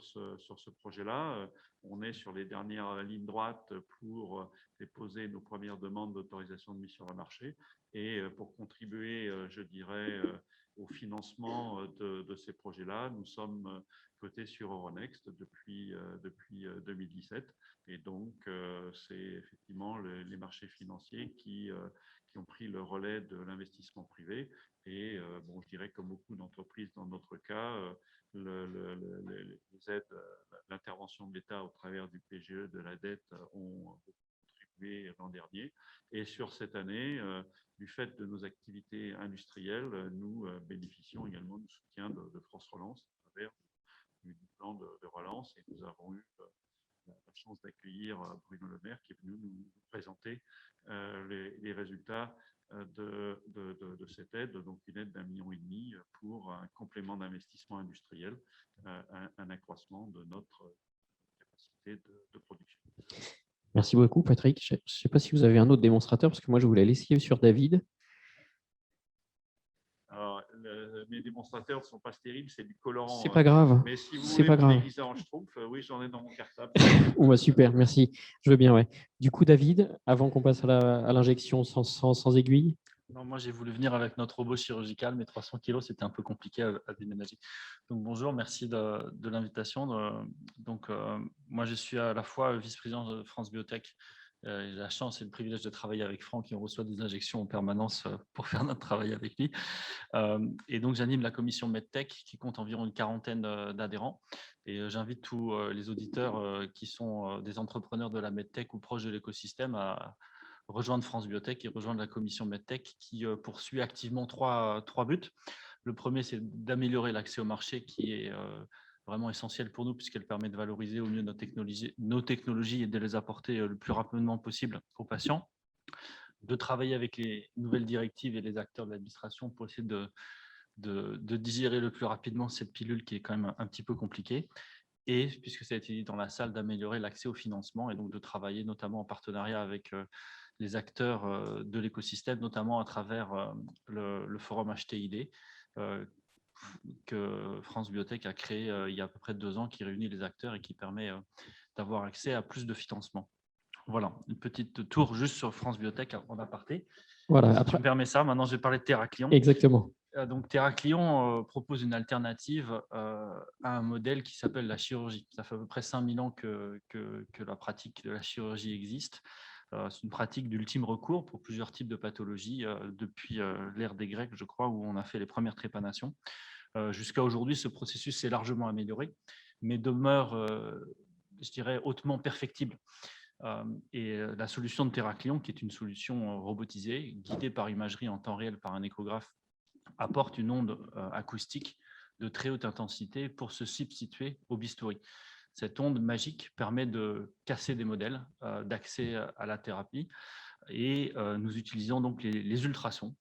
ce projet-là. On est sur les dernières lignes droites pour déposer nos premières demandes d'autorisation de mise sur le marché. Et pour contribuer, je dirais, au financement de ces projets-là, nous sommes cotés sur Euronext depuis 2017. Et donc, c'est effectivement les marchés financiers qui ont pris le relais de l'investissement privé. Et bon, je dirais comme beaucoup d'entreprises dans notre cas, les aides, l'intervention de l'État au travers du PGE, de la dette, ont contribué l'an dernier. Et sur cette année, du fait de nos activités industrielles, nous bénéficions également du soutien de France Relance à travers du plan de relance. Et nous avons eu la chance d'accueillir Bruno Le Maire qui est venu nous présenter les résultats de cette aide, donc une aide d'1,5 million pour un complément d'investissement industriel, un accroissement de notre capacité de production. Merci beaucoup, Patrick. Je ne sais pas si vous avez un autre démonstrateur, parce que moi, je voulais l'essayer sur David. Alors, mes démonstrateurs ne sont pas stériles, c'est du colorant. C'est pas grave. Mais si vous C'est voulez pas me grave. déguiser en schtroumpf, oui, j'en ai dans mon cartable. Oh, bah, super, merci. Je veux bien, ouais. Du coup, David, avant qu'on passe à l'injection sans aiguille. Non, moi, j'ai voulu venir avec notre robot chirurgical, mais 300 kilos, c'était un peu compliqué à déménager. Donc, bonjour, merci de l'invitation. Donc, moi, je suis à la fois vice-président de France Biotech. J'ai la chance et le privilège de travailler avec Franck, qui reçoit des injections en permanence pour faire notre travail avec lui. Et donc, j'anime la commission MedTech, qui compte environ une quarantaine d'adhérents. Et j'invite tous les auditeurs qui sont des entrepreneurs de la MedTech ou proches de l'écosystème à rejoindre France Biotech et rejoindre la commission MedTech qui poursuit activement trois buts. Le premier, c'est d'améliorer l'accès au marché qui est vraiment essentiel pour nous puisqu'elle permet de valoriser au mieux nos technologies et de les apporter le plus rapidement possible aux patients. De travailler avec les nouvelles directives et les acteurs de l'administration pour essayer de digérer le plus rapidement cette pilule qui est quand même un petit peu compliquée. Et, puisque ça a été dit dans la salle, d'améliorer l'accès au financement et donc de travailler notamment en partenariat avec les acteurs de l'écosystème, notamment à travers le forum HTID que France Biotech a créé il y a à peu près 2 ans, qui réunit les acteurs et qui permet d'avoir accès à plus de financement. Voilà, une petite tour juste sur France Biotech en aparté. Voilà, si après... tu me permets ça, maintenant je vais parler de Theraclion. Exactement. Donc, Theraclion propose une alternative à un modèle qui s'appelle la chirurgie. Ça fait à peu près 5000 ans que la pratique de la chirurgie existe. C'est une pratique d'ultime recours pour plusieurs types de pathologies depuis l'ère des Grecs, je crois, où on a fait les premières trépanations. Jusqu'à aujourd'hui, ce processus s'est largement amélioré, mais demeure, je dirais, hautement perfectible. Et la solution de Theraclion, qui est une solution robotisée, guidée par imagerie en temps réel par un échographe, apporte une onde acoustique de très haute intensité pour se substituer au bistouri. Cette onde magique permet de casser des modèles d'accès à la thérapie et nous utilisons donc les ultrasons,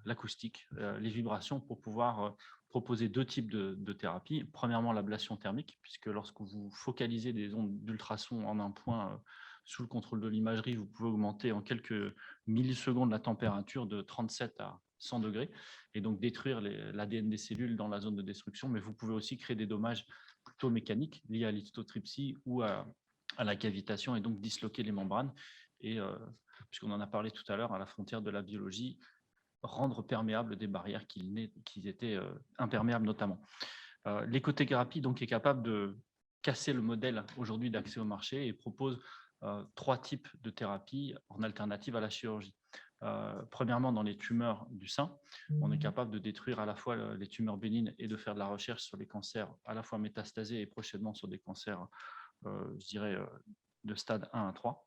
l'acoustique, les vibrations pour pouvoir proposer 2 types de thérapie. Premièrement, l'ablation thermique, puisque lorsque vous focalisez des ondes d'ultrasons en un point sous le contrôle de l'imagerie, vous pouvez augmenter en quelques millisecondes la température de 37 à 100 degrés et donc détruire l'ADN des cellules dans la zone de destruction, mais vous pouvez aussi créer des dommages plutôt mécaniques liés à l'histotrypsie ou à la cavitation et donc disloquer les membranes et, puisqu'on en a parlé tout à l'heure, à la frontière de la biologie, rendre perméables des barrières qui étaient imperméables notamment. L'écothérapie donc est capable cassé le modèle aujourd'hui d'accès au marché et propose 3 types de thérapies en alternative à la chirurgie. Premièrement, dans les tumeurs du sein, on est capable de détruire à la fois les tumeurs bénignes et de faire de la recherche sur les cancers à la fois métastasés et prochainement sur des cancers, je dirais, de stade 1 à 3.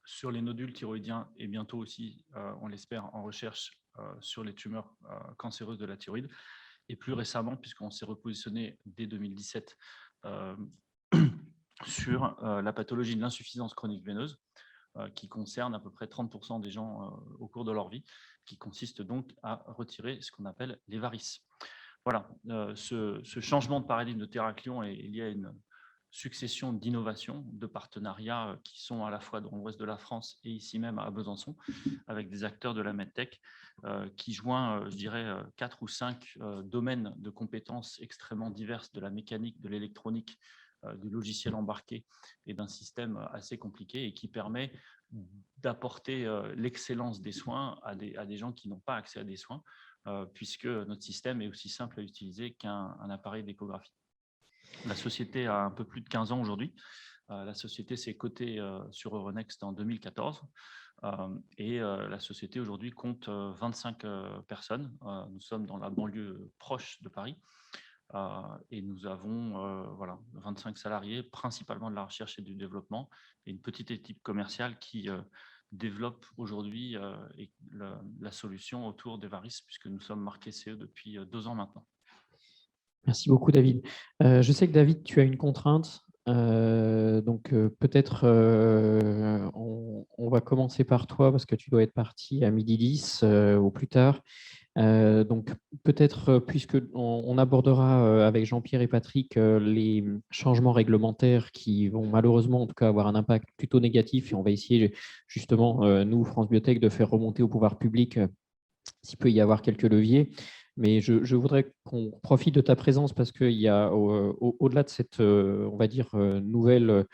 Sur les nodules thyroïdiens et bientôt aussi, on l'espère, en recherche sur les tumeurs cancéreuses de la thyroïde. Et plus récemment, puisqu'on s'est repositionné dès 2017 sur la pathologie de l'insuffisance chronique veineuse, qui concerne à peu près 30% des gens au cours de leur vie, qui consiste donc à retirer ce qu'on appelle les varices. Voilà, ce changement de paradigme de Théraklion est lié à une succession d'innovations, de partenariats qui sont à la fois dans l'ouest de la France et ici même à Besançon, avec des acteurs de la medtech qui joignent, je dirais, 4 ou 5 domaines de compétences extrêmement diverses, de la mécanique, de l'électronique, du logiciel embarqué et d'un système assez compliqué et qui permet d'apporter l'excellence des soins à des gens qui n'ont pas accès à des soins, puisque notre système est aussi simple à utiliser qu'un appareil d'échographie. La société a un peu plus de 15 ans aujourd'hui. La société s'est cotée sur Euronext en 2014 et la société aujourd'hui compte 25 personnes. Nous sommes dans la banlieue proche de Paris. Et nous avons 25 salariés, principalement de la recherche et du développement, et une petite équipe commerciale qui développe aujourd'hui la solution autour des varices, puisque nous sommes marqués CE depuis 2 ans maintenant. Merci beaucoup, David. Je sais que, David, tu as une contrainte. Donc, peut-être on va commencer par toi parce que tu dois être parti à 12h10 ou plus tard. Donc, peut-être, puisqu'on abordera avec Jean-Pierre et Patrick les changements réglementaires qui vont malheureusement, en tout cas, avoir un impact plutôt négatif. Et on va essayer justement, nous, France Biotech, de faire remonter au pouvoir public s'il peut y avoir quelques leviers. Mais je voudrais qu'on profite de ta présence parce qu'il y a, au-delà de cette, on va dire, nouvelle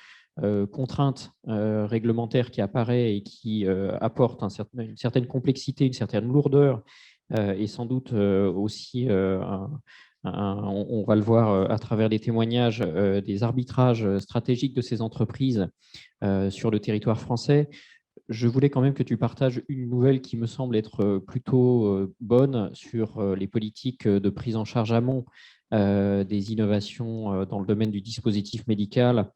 contrainte réglementaire qui apparaît et qui apporte une certaine complexité, une certaine lourdeur et sans doute aussi, on va le voir à travers les témoignages, des arbitrages stratégiques de ces entreprises sur le territoire français. Je voulais quand même que tu partages une nouvelle qui me semble être plutôt bonne sur les politiques de prise en charge amont des innovations dans le domaine du dispositif médical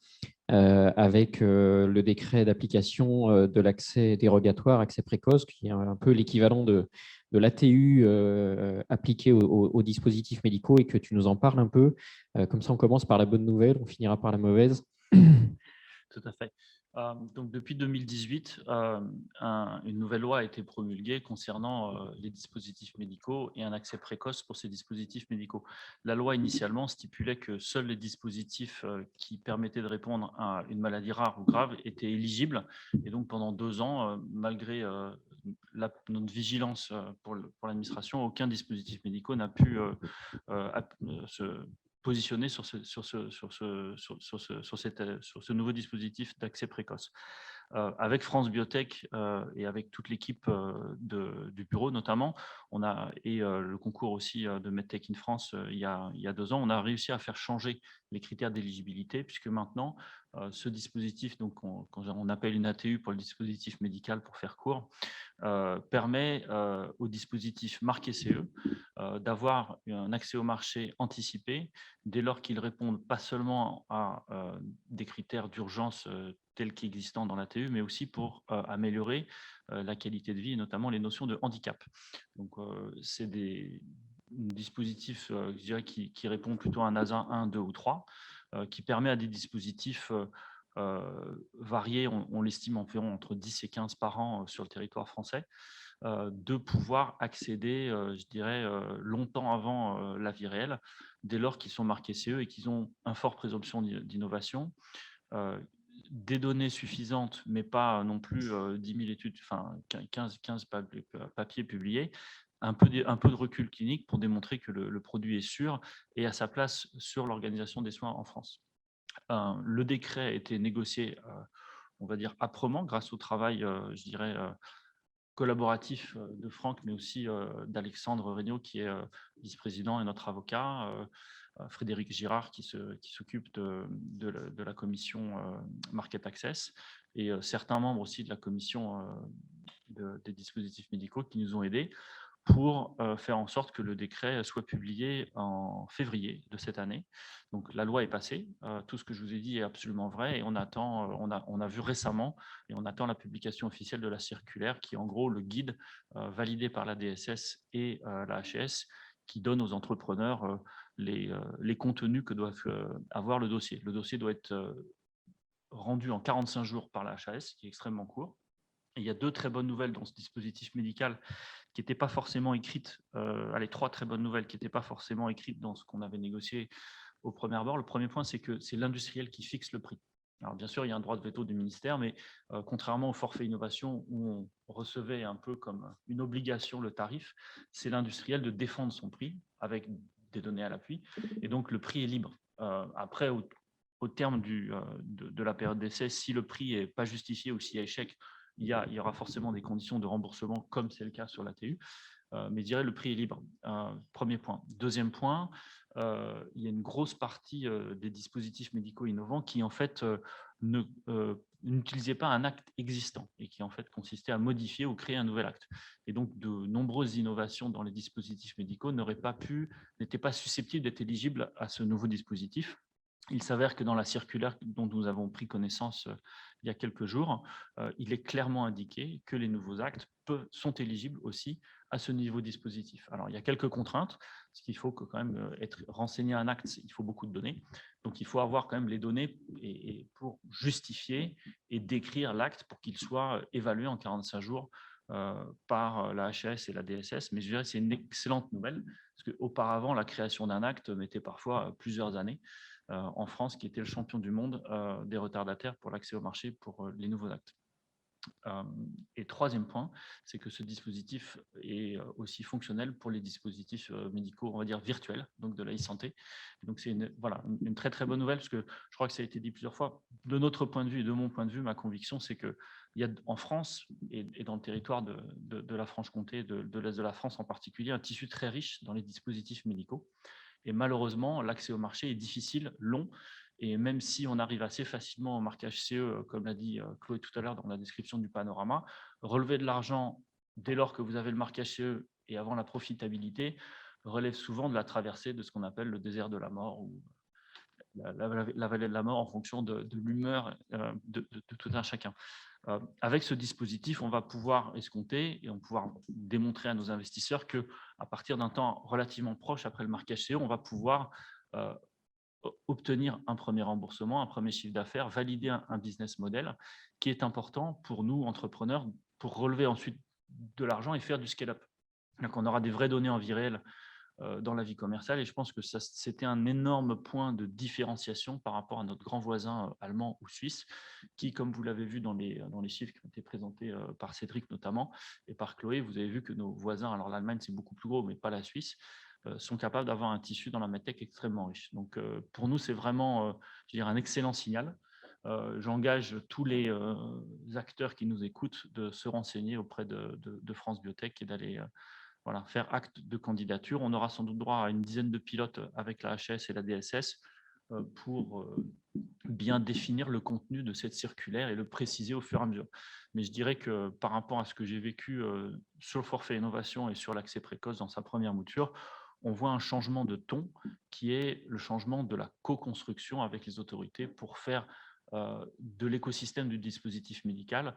avec le décret d'application de l'accès dérogatoire, accès précoce, qui est un peu l'équivalent de l'ATU appliqué aux dispositifs médicaux, et que tu nous en parles un peu. Comme ça, on commence par la bonne nouvelle, on finira par la mauvaise. Tout à fait. Donc, depuis 2018, une nouvelle loi a été promulguée concernant les dispositifs médicaux et un accès précoce pour ces dispositifs médicaux. La loi initialement stipulait que seuls les dispositifs qui permettaient de répondre à une maladie rare ou grave étaient éligibles. Et donc pendant 2 ans, malgré notre vigilance pour l'administration, aucun dispositif médical n'a pu se positionner sur ce nouveau dispositif d'accès précoce. Avec France Biotech et avec toute l'équipe du bureau notamment, le concours aussi de MedTech in France il y a 2 ans, on a réussi à faire changer les critères d'éligibilité, puisque maintenant, ce dispositif, donc on appelle une ATU pour le dispositif médical pour faire court, permet au dispositif marqué CE d'avoir un accès au marché anticipé dès lors qu'ils répondent pas seulement à des critères d'urgence tels qu'existants dans l'ATU, mais aussi pour améliorer la qualité de vie et notamment les notions de handicap. Donc, c'est des dispositifs je dirais, qui répondent plutôt à un ASA 1, 2 ou 3, qui permet à des dispositifs variés, on l'estime environ entre 10 et 15 par an sur le territoire français, de pouvoir accéder, je dirais, longtemps avant la vie réelle, dès lors qu'ils sont marqués CE et qu'ils ont une forte présomption d'innovation, des données suffisantes, mais pas non plus 10 000 études, enfin 15 papiers publiés, un peu de recul clinique pour démontrer que le produit est sûr et à sa place sur l'organisation des soins en France. Le décret a été négocié, on va dire, âprement grâce au travail, je dirais, collaboratif de Franck, mais aussi d'Alexandre Regnault, qui est vice-président et notre avocat, Frédéric Girard qui s'occupe de la commission Market Access et certains membres aussi de la commission des dispositifs médicaux qui nous ont aidés pour faire en sorte que le décret soit publié en février de cette année. Donc la loi est passée, tout ce que je vous ai dit est absolument vrai et on a vu récemment et on attend la publication officielle de la circulaire qui est en gros le guide validé par la DSS et la HAS qui donne aux entrepreneurs les contenus que doivent avoir le dossier. Le dossier doit être rendu en 45 jours par la HAS, qui est extrêmement court. Et il y a 2 très bonnes nouvelles dans ce dispositif médical qui n'étaient pas forcément écrites, 3 très bonnes nouvelles qui n'étaient pas forcément écrites dans ce qu'on avait négocié au premier abord. Le premier point, c'est que c'est l'industriel qui fixe le prix. Alors bien sûr, il y a un droit de veto du ministère, mais contrairement au forfait innovation où on recevait un peu comme une obligation le tarif, c'est l'industriel de défendre son prix avec des données à l'appui. Et donc, le prix est libre. Après, au terme de la période d'essai, si le prix n'est pas justifié ou s'il y a échec, il y aura forcément des conditions de remboursement, comme c'est le cas sur l'ATU. Mais je dirais le prix est libre. Premier point. Deuxième point, il y a une grosse partie des dispositifs médicaux innovants qui, en fait, n'utilisaient pas un acte existant et qui, en fait, consistaient à modifier ou créer un nouvel acte. Et donc, de nombreuses innovations dans les dispositifs médicaux n'étaient pas susceptibles d'être éligibles à ce nouveau dispositif. Il s'avère que dans la circulaire dont nous avons pris connaissance il y a quelques jours, il est clairement indiqué que les nouveaux actes sont éligibles aussi à ce niveau dispositif. Alors, il y a quelques contraintes, parce qu'il faut que quand même être renseigné un acte, il faut beaucoup de données. Donc, il faut avoir quand même les données et pour justifier et décrire l'acte pour qu'il soit évalué en 45 jours par la HAS et la DSS. Mais je dirais que c'est une excellente nouvelle, parce qu'auparavant, la création d'un acte mettait parfois plusieurs années. En France, qui était le champion du monde des retardataires pour l'accès au marché pour les nouveaux actes. Et troisième point, c'est que ce dispositif est aussi fonctionnel pour les dispositifs médicaux, on va dire virtuels, donc de la e-santé. Donc c'est une très très bonne nouvelle, parce que je crois que ça a été dit plusieurs fois. De notre point de vue et de mon point de vue, ma conviction, c'est qu'il y a en France et dans le territoire de la Franche-Comté, de l'Est de la France en particulier, un tissu très riche dans les dispositifs médicaux. Et malheureusement, l'accès au marché est difficile, long, et même si on arrive assez facilement au marquage CE, comme l'a dit Chloé tout à l'heure dans la description du panorama, relever de l'argent dès lors que vous avez le marquage CE et avant la profitabilité relève souvent de la traversée de ce qu'on appelle le désert de la mort ou la vallée de la mort en fonction de l'humeur de tout un chacun. Avec ce dispositif, on va pouvoir escompter et on va pouvoir démontrer à nos investisseurs qu'à partir d'un temps relativement proche après le marquage CE, on va pouvoir obtenir un premier remboursement, un premier chiffre d'affaires, valider un business model qui est important pour nous, entrepreneurs, pour relever ensuite de l'argent et faire du scale-up. Donc, on aura des vraies données en vie réelle dans la vie commerciale et je pense que c'était un énorme point de différenciation par rapport à notre grand voisin allemand ou suisse qui, comme vous l'avez vu dans les chiffres qui ont été présentés par Cédric notamment et par Chloé, vous avez vu que nos voisins, alors l'Allemagne c'est beaucoup plus gros mais pas la Suisse, sont capables d'avoir un tissu dans la medtech extrêmement riche. Donc pour nous c'est vraiment un excellent signal. J'engage tous les acteurs qui nous écoutent de se renseigner auprès de France Biotech et d'aller faire acte de candidature. On aura sans doute droit à une dizaine de pilotes avec la HAS et la DSS pour bien définir le contenu de cette circulaire et le préciser au fur et à mesure. Mais je dirais que par rapport à ce que j'ai vécu sur le forfait innovation et sur l'accès précoce dans sa première mouture, on voit un changement de ton qui est le changement de la co-construction avec les autorités pour faire de l'écosystème du dispositif médical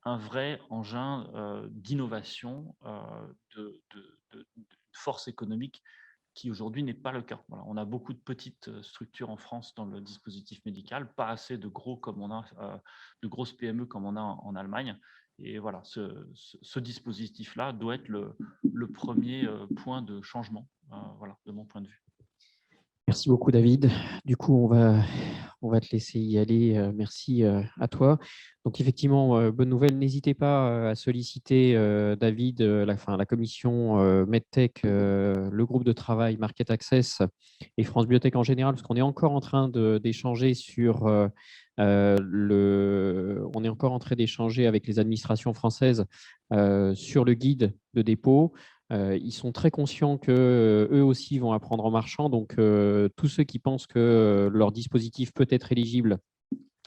un vrai engin d'innovation, de force économique qui aujourd'hui n'est pas le cas. Voilà, on a beaucoup de petites structures en France dans le dispositif médical, pas assez de gros comme on a, de grosses PME comme on a en Allemagne. Et voilà, ce dispositif-là doit être le premier point de changement, voilà, de mon point de vue. Merci beaucoup, David. Du coup, on va te laisser y aller. Merci à toi. Donc, effectivement, bonne nouvelle. N'hésitez pas à solliciter David, la commission MedTech, le groupe de travail Market Access et France Biotech en général, parce qu'on est encore en train d'échanger sur on est encore en train d'échanger avec les administrations françaises sur le guide de dépôt. Ils sont très conscients qu'eux aussi vont apprendre en marchant. Donc, tous ceux qui pensent que leur dispositif peut être éligible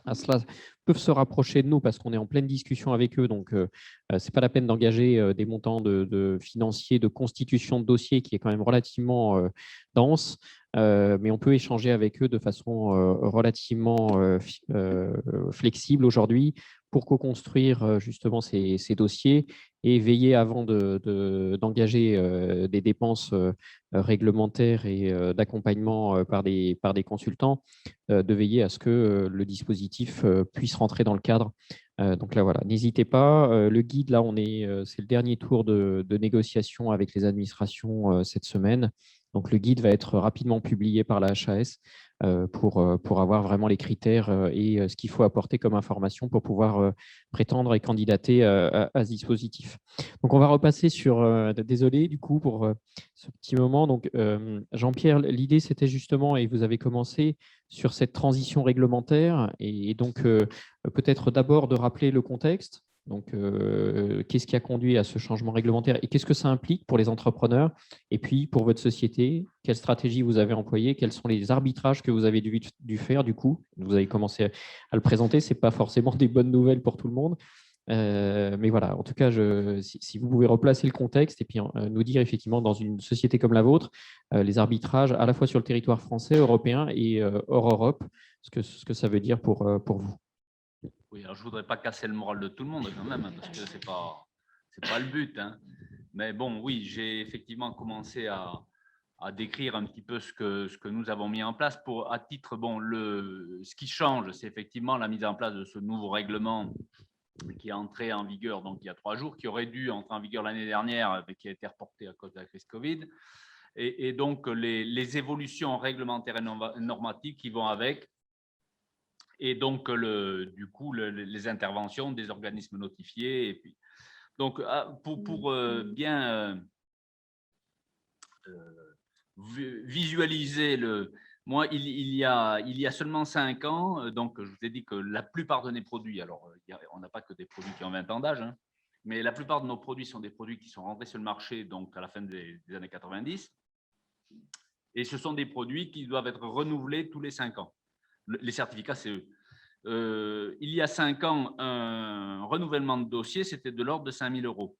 à cela peuvent se rapprocher de nous parce qu'on est en pleine discussion avec eux. Donc, ce n'est pas la peine d'engager des montants de financiers, de constitution de dossier qui est quand même relativement dense. Mais on peut échanger avec eux de façon relativement flexible aujourd'hui pour co-construire justement ces dossiers et veiller avant d'engager des dépenses réglementaires et d'accompagnement par des consultants, de veiller à ce que le dispositif puisse rentrer dans le cadre. Donc là, voilà, n'hésitez pas. Le guide, là, c'est le dernier tour de négociation avec les administrations cette semaine. Donc, le guide va être rapidement publié par la HAS pour avoir vraiment les critères et ce qu'il faut apporter comme information pour pouvoir prétendre et candidater à ce dispositif. Donc, on va repasser sur… désolé, du coup, pour ce petit moment. Donc, Jean-Pierre, l'idée, c'était justement, et vous avez commencé sur cette transition réglementaire, et donc peut-être d'abord de rappeler le contexte. Donc, qu'est-ce qui a conduit à ce changement réglementaire et qu'est-ce que ça implique pour les entrepreneurs? Et puis, pour votre société, quelle stratégie vous avez employée? Quels sont les arbitrages que vous avez dû faire du coup? Vous avez commencé à le présenter. Ce n'est pas forcément des bonnes nouvelles pour tout le monde. Mais voilà, en tout cas, si vous pouvez replacer le contexte et puis nous dire effectivement dans une société comme la vôtre, les arbitrages à la fois sur le territoire français, européen et hors Europe, ce que ça veut dire pour vous. Oui, alors je ne voudrais pas casser le moral de tout le monde quand même, hein, parce que ce n'est pas le but. Hein. Mais bon, oui, j'ai effectivement commencé à décrire un petit peu ce que nous avons mis en place. À titre, bon, ce qui change, c'est effectivement la mise en place de ce nouveau règlement qui est entré en vigueur donc, il y a 3 jours, qui aurait dû entrer en vigueur l'année dernière, mais qui a été reporté à cause de la crise Covid. Et donc, les évolutions réglementaires et normatives qui vont avec. Et donc, du coup, les interventions des organismes notifiés. Et puis, donc, pour bien visualiser moi, il y a seulement 5 ans, donc je vous ai dit que la plupart de nos produits, alors on n'a pas que des produits qui ont 20 ans d'âge, hein, mais la plupart de nos produits sont des produits qui sont rentrés sur le marché donc à la fin des années 90. Et ce sont des produits qui doivent être renouvelés tous les 5 ans. Les certificats CE. Il y a 5 ans, un renouvellement de dossier, c'était de l'ordre de 5 000 €.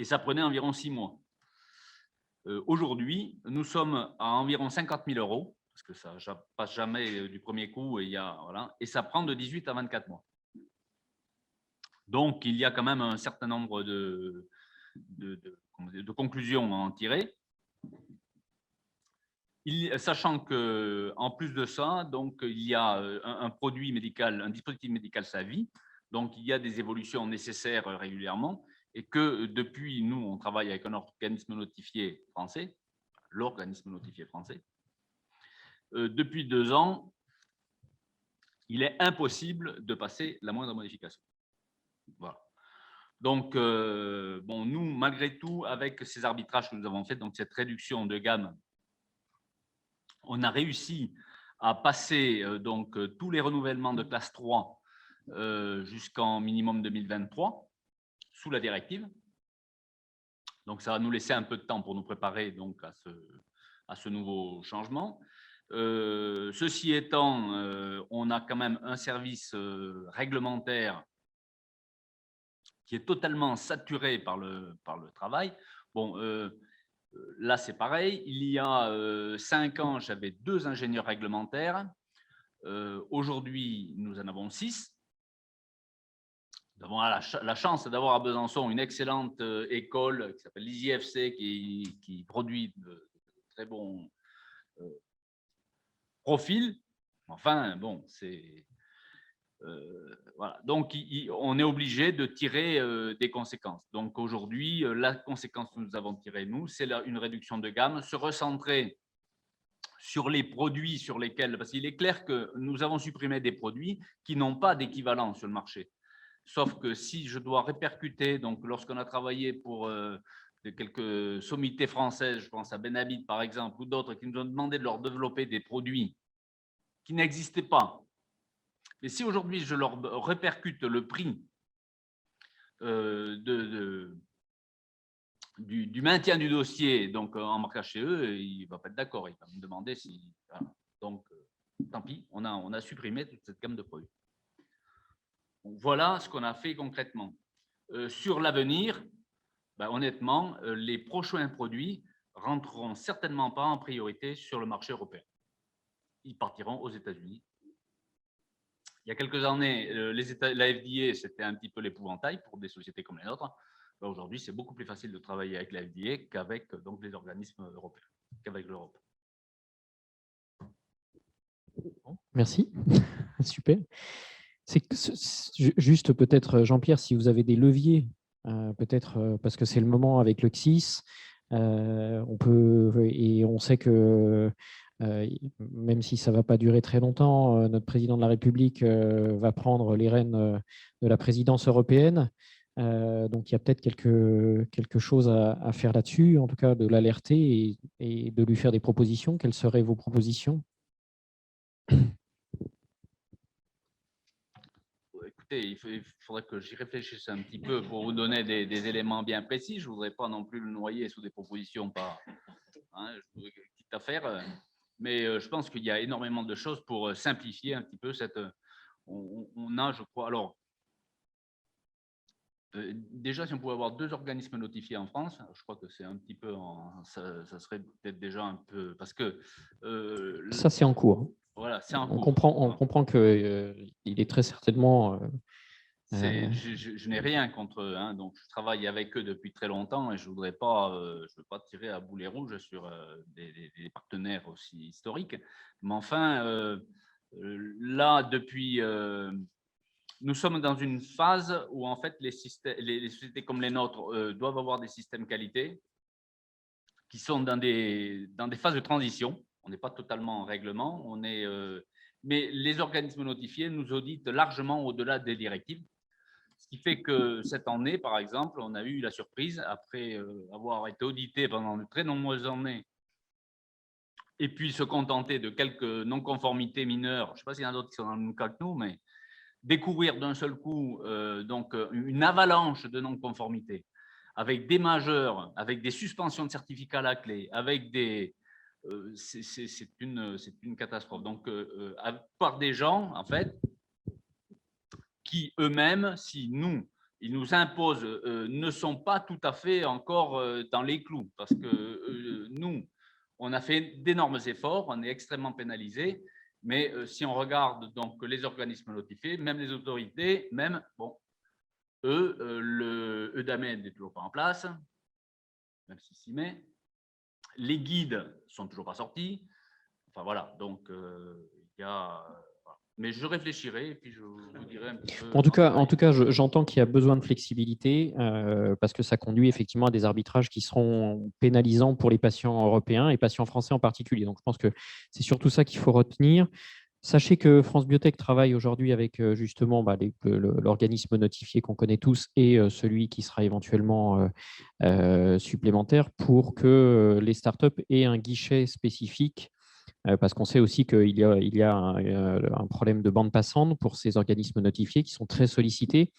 Et ça prenait environ 6 mois. Aujourd'hui, nous sommes à environ 50 000 €, parce que ça ne passe jamais du premier coup, et ça prend de 18 à 24 mois. Donc, il y a quand même un certain nombre de conclusions à en tirer. Sachant qu'en plus de ça, donc, il y a un produit médical, un dispositif médical sa vie, donc il y a des évolutions nécessaires régulièrement, et que depuis, nous, on travaille avec un organisme notifié français, l'organisme notifié français. Depuis 2 ans, il est impossible de passer la moindre modification. Voilà. Donc, bon, nous, malgré tout, avec ces arbitrages que nous avons faits, donc cette réduction de gamme, on a réussi à passer donc, tous les renouvellements de classe 3 jusqu'en minimum 2023 sous la directive. Donc, ça va nous laisser un peu de temps pour nous préparer donc, à ce nouveau changement. Ceci étant, on a quand même un service réglementaire qui est totalement saturé par le travail. Bon, là, c'est pareil. Il y a 5 ans, j'avais 2 ingénieurs réglementaires. Aujourd'hui, nous en avons 6. Nous avons la chance d'avoir à Besançon une excellente école qui s'appelle l'ISIFC qui produit de très bons profils. Enfin, bon, c'est… voilà. Donc, on est obligé de tirer des conséquences. Donc, aujourd'hui, la conséquence que nous avons tirée, nous, c'est une réduction de gamme, se recentrer sur les produits sur lesquels… Parce qu'il est clair que nous avons supprimé des produits qui n'ont pas d'équivalent sur le marché. Sauf que si je dois répercuter, donc lorsqu'on a travaillé pour quelques sommités françaises, je pense à Benhabit par exemple, ou d'autres qui nous ont demandé de leur développer des produits qui n'existaient pas. Mais si aujourd'hui je leur répercute le prix du maintien du dossier donc, en marquage CE, il ne va pas être d'accord. Il va me demander si… Voilà. Donc, tant pis, on a supprimé toute cette gamme de produits. Donc, voilà ce qu'on a fait concrètement. Sur l'avenir, honnêtement, les prochains produits rentreront certainement pas en priorité sur le marché européen. Ils partiront aux États-Unis. Il y a quelques années, la FDA, c'était un petit peu l'épouvantail pour des sociétés comme les nôtres. Aujourd'hui, c'est beaucoup plus facile de travailler avec la FDA qu'avec donc, les organismes européens, qu'avec l'Europe. Merci. Super. Juste peut-être, Jean-Pierre, si vous avez des leviers, peut-être parce que c'est le moment avec le CSIS, on sait que même si ça ne va pas durer très longtemps, notre président de la République va prendre les rênes de la présidence européenne. Donc, il y a peut-être quelque chose à faire là-dessus, en tout cas de l'alerter et de lui faire des propositions. Quelles seraient vos propositions ? Écoutez, il faudrait que j'y réfléchisse un petit peu pour vous donner des éléments bien précis. Je ne voudrais pas non plus le noyer sous des propositions pas quitte à faire. Mais je pense qu'il y a énormément de choses pour simplifier un petit peu cette… On a, je crois… Alors, déjà, si on pouvait avoir 2 organismes notifiés en France, je crois que c'est un petit peu… ça serait peut-être déjà un peu… Parce que… ça, c'est en cours. Voilà, c'est en on cours. comprend qu'il est très certainement… Je n'ai rien contre eux, hein, donc je travaille avec eux depuis très longtemps et je ne veux pas tirer à boulet rouge sur des partenaires aussi historiques. Mais enfin, là, depuis… nous sommes dans une phase où en fait les sociétés comme les nôtres doivent avoir des systèmes qualité qui sont dans des phases de transition. On n'est pas totalement en règlement, mais les organismes notifiés nous auditent largement au-delà des directives. Ce qui fait que cette année, par exemple, on a eu la surprise, après avoir été audité pendant de très nombreuses années, et puis se contenter de quelques non-conformités mineures, je ne sais pas s'il y en a d'autres qui sont dans le même cas que nous, mais découvrir d'un seul coup donc, une avalanche de non-conformités, avec des majeurs, avec des suspensions de certificats à la clé, avec des… c'est une catastrophe. Donc, par des gens, en fait, qui eux-mêmes, si ils nous imposent, ne sont pas tout à fait encore dans les clous, parce que nous, on a fait d'énormes efforts, on est extrêmement pénalisés, mais si on regarde donc les organismes notifiés, même les autorités, même, bon, eux, le EUDAMED n'est toujours pas en place, même s'il s'y met, les guides sont toujours pas sortis, enfin voilà, donc il y a… Mais je réfléchirai et puis je vous dirai un petit peu. En tout cas, j'entends qu'il y a besoin de flexibilité parce que ça conduit effectivement à des arbitrages qui seront pénalisants pour les patients européens et patients français en particulier. Donc, je pense que c'est surtout ça qu'il faut retenir. Sachez que France Biotech travaille aujourd'hui avec justement l'organisme notifié qu'on connaît tous et celui qui sera éventuellement supplémentaire pour que les startups aient un guichet spécifique parce qu'on sait aussi qu'il y a un problème de bande passante pour ces organismes notifiés qui sont très sollicités.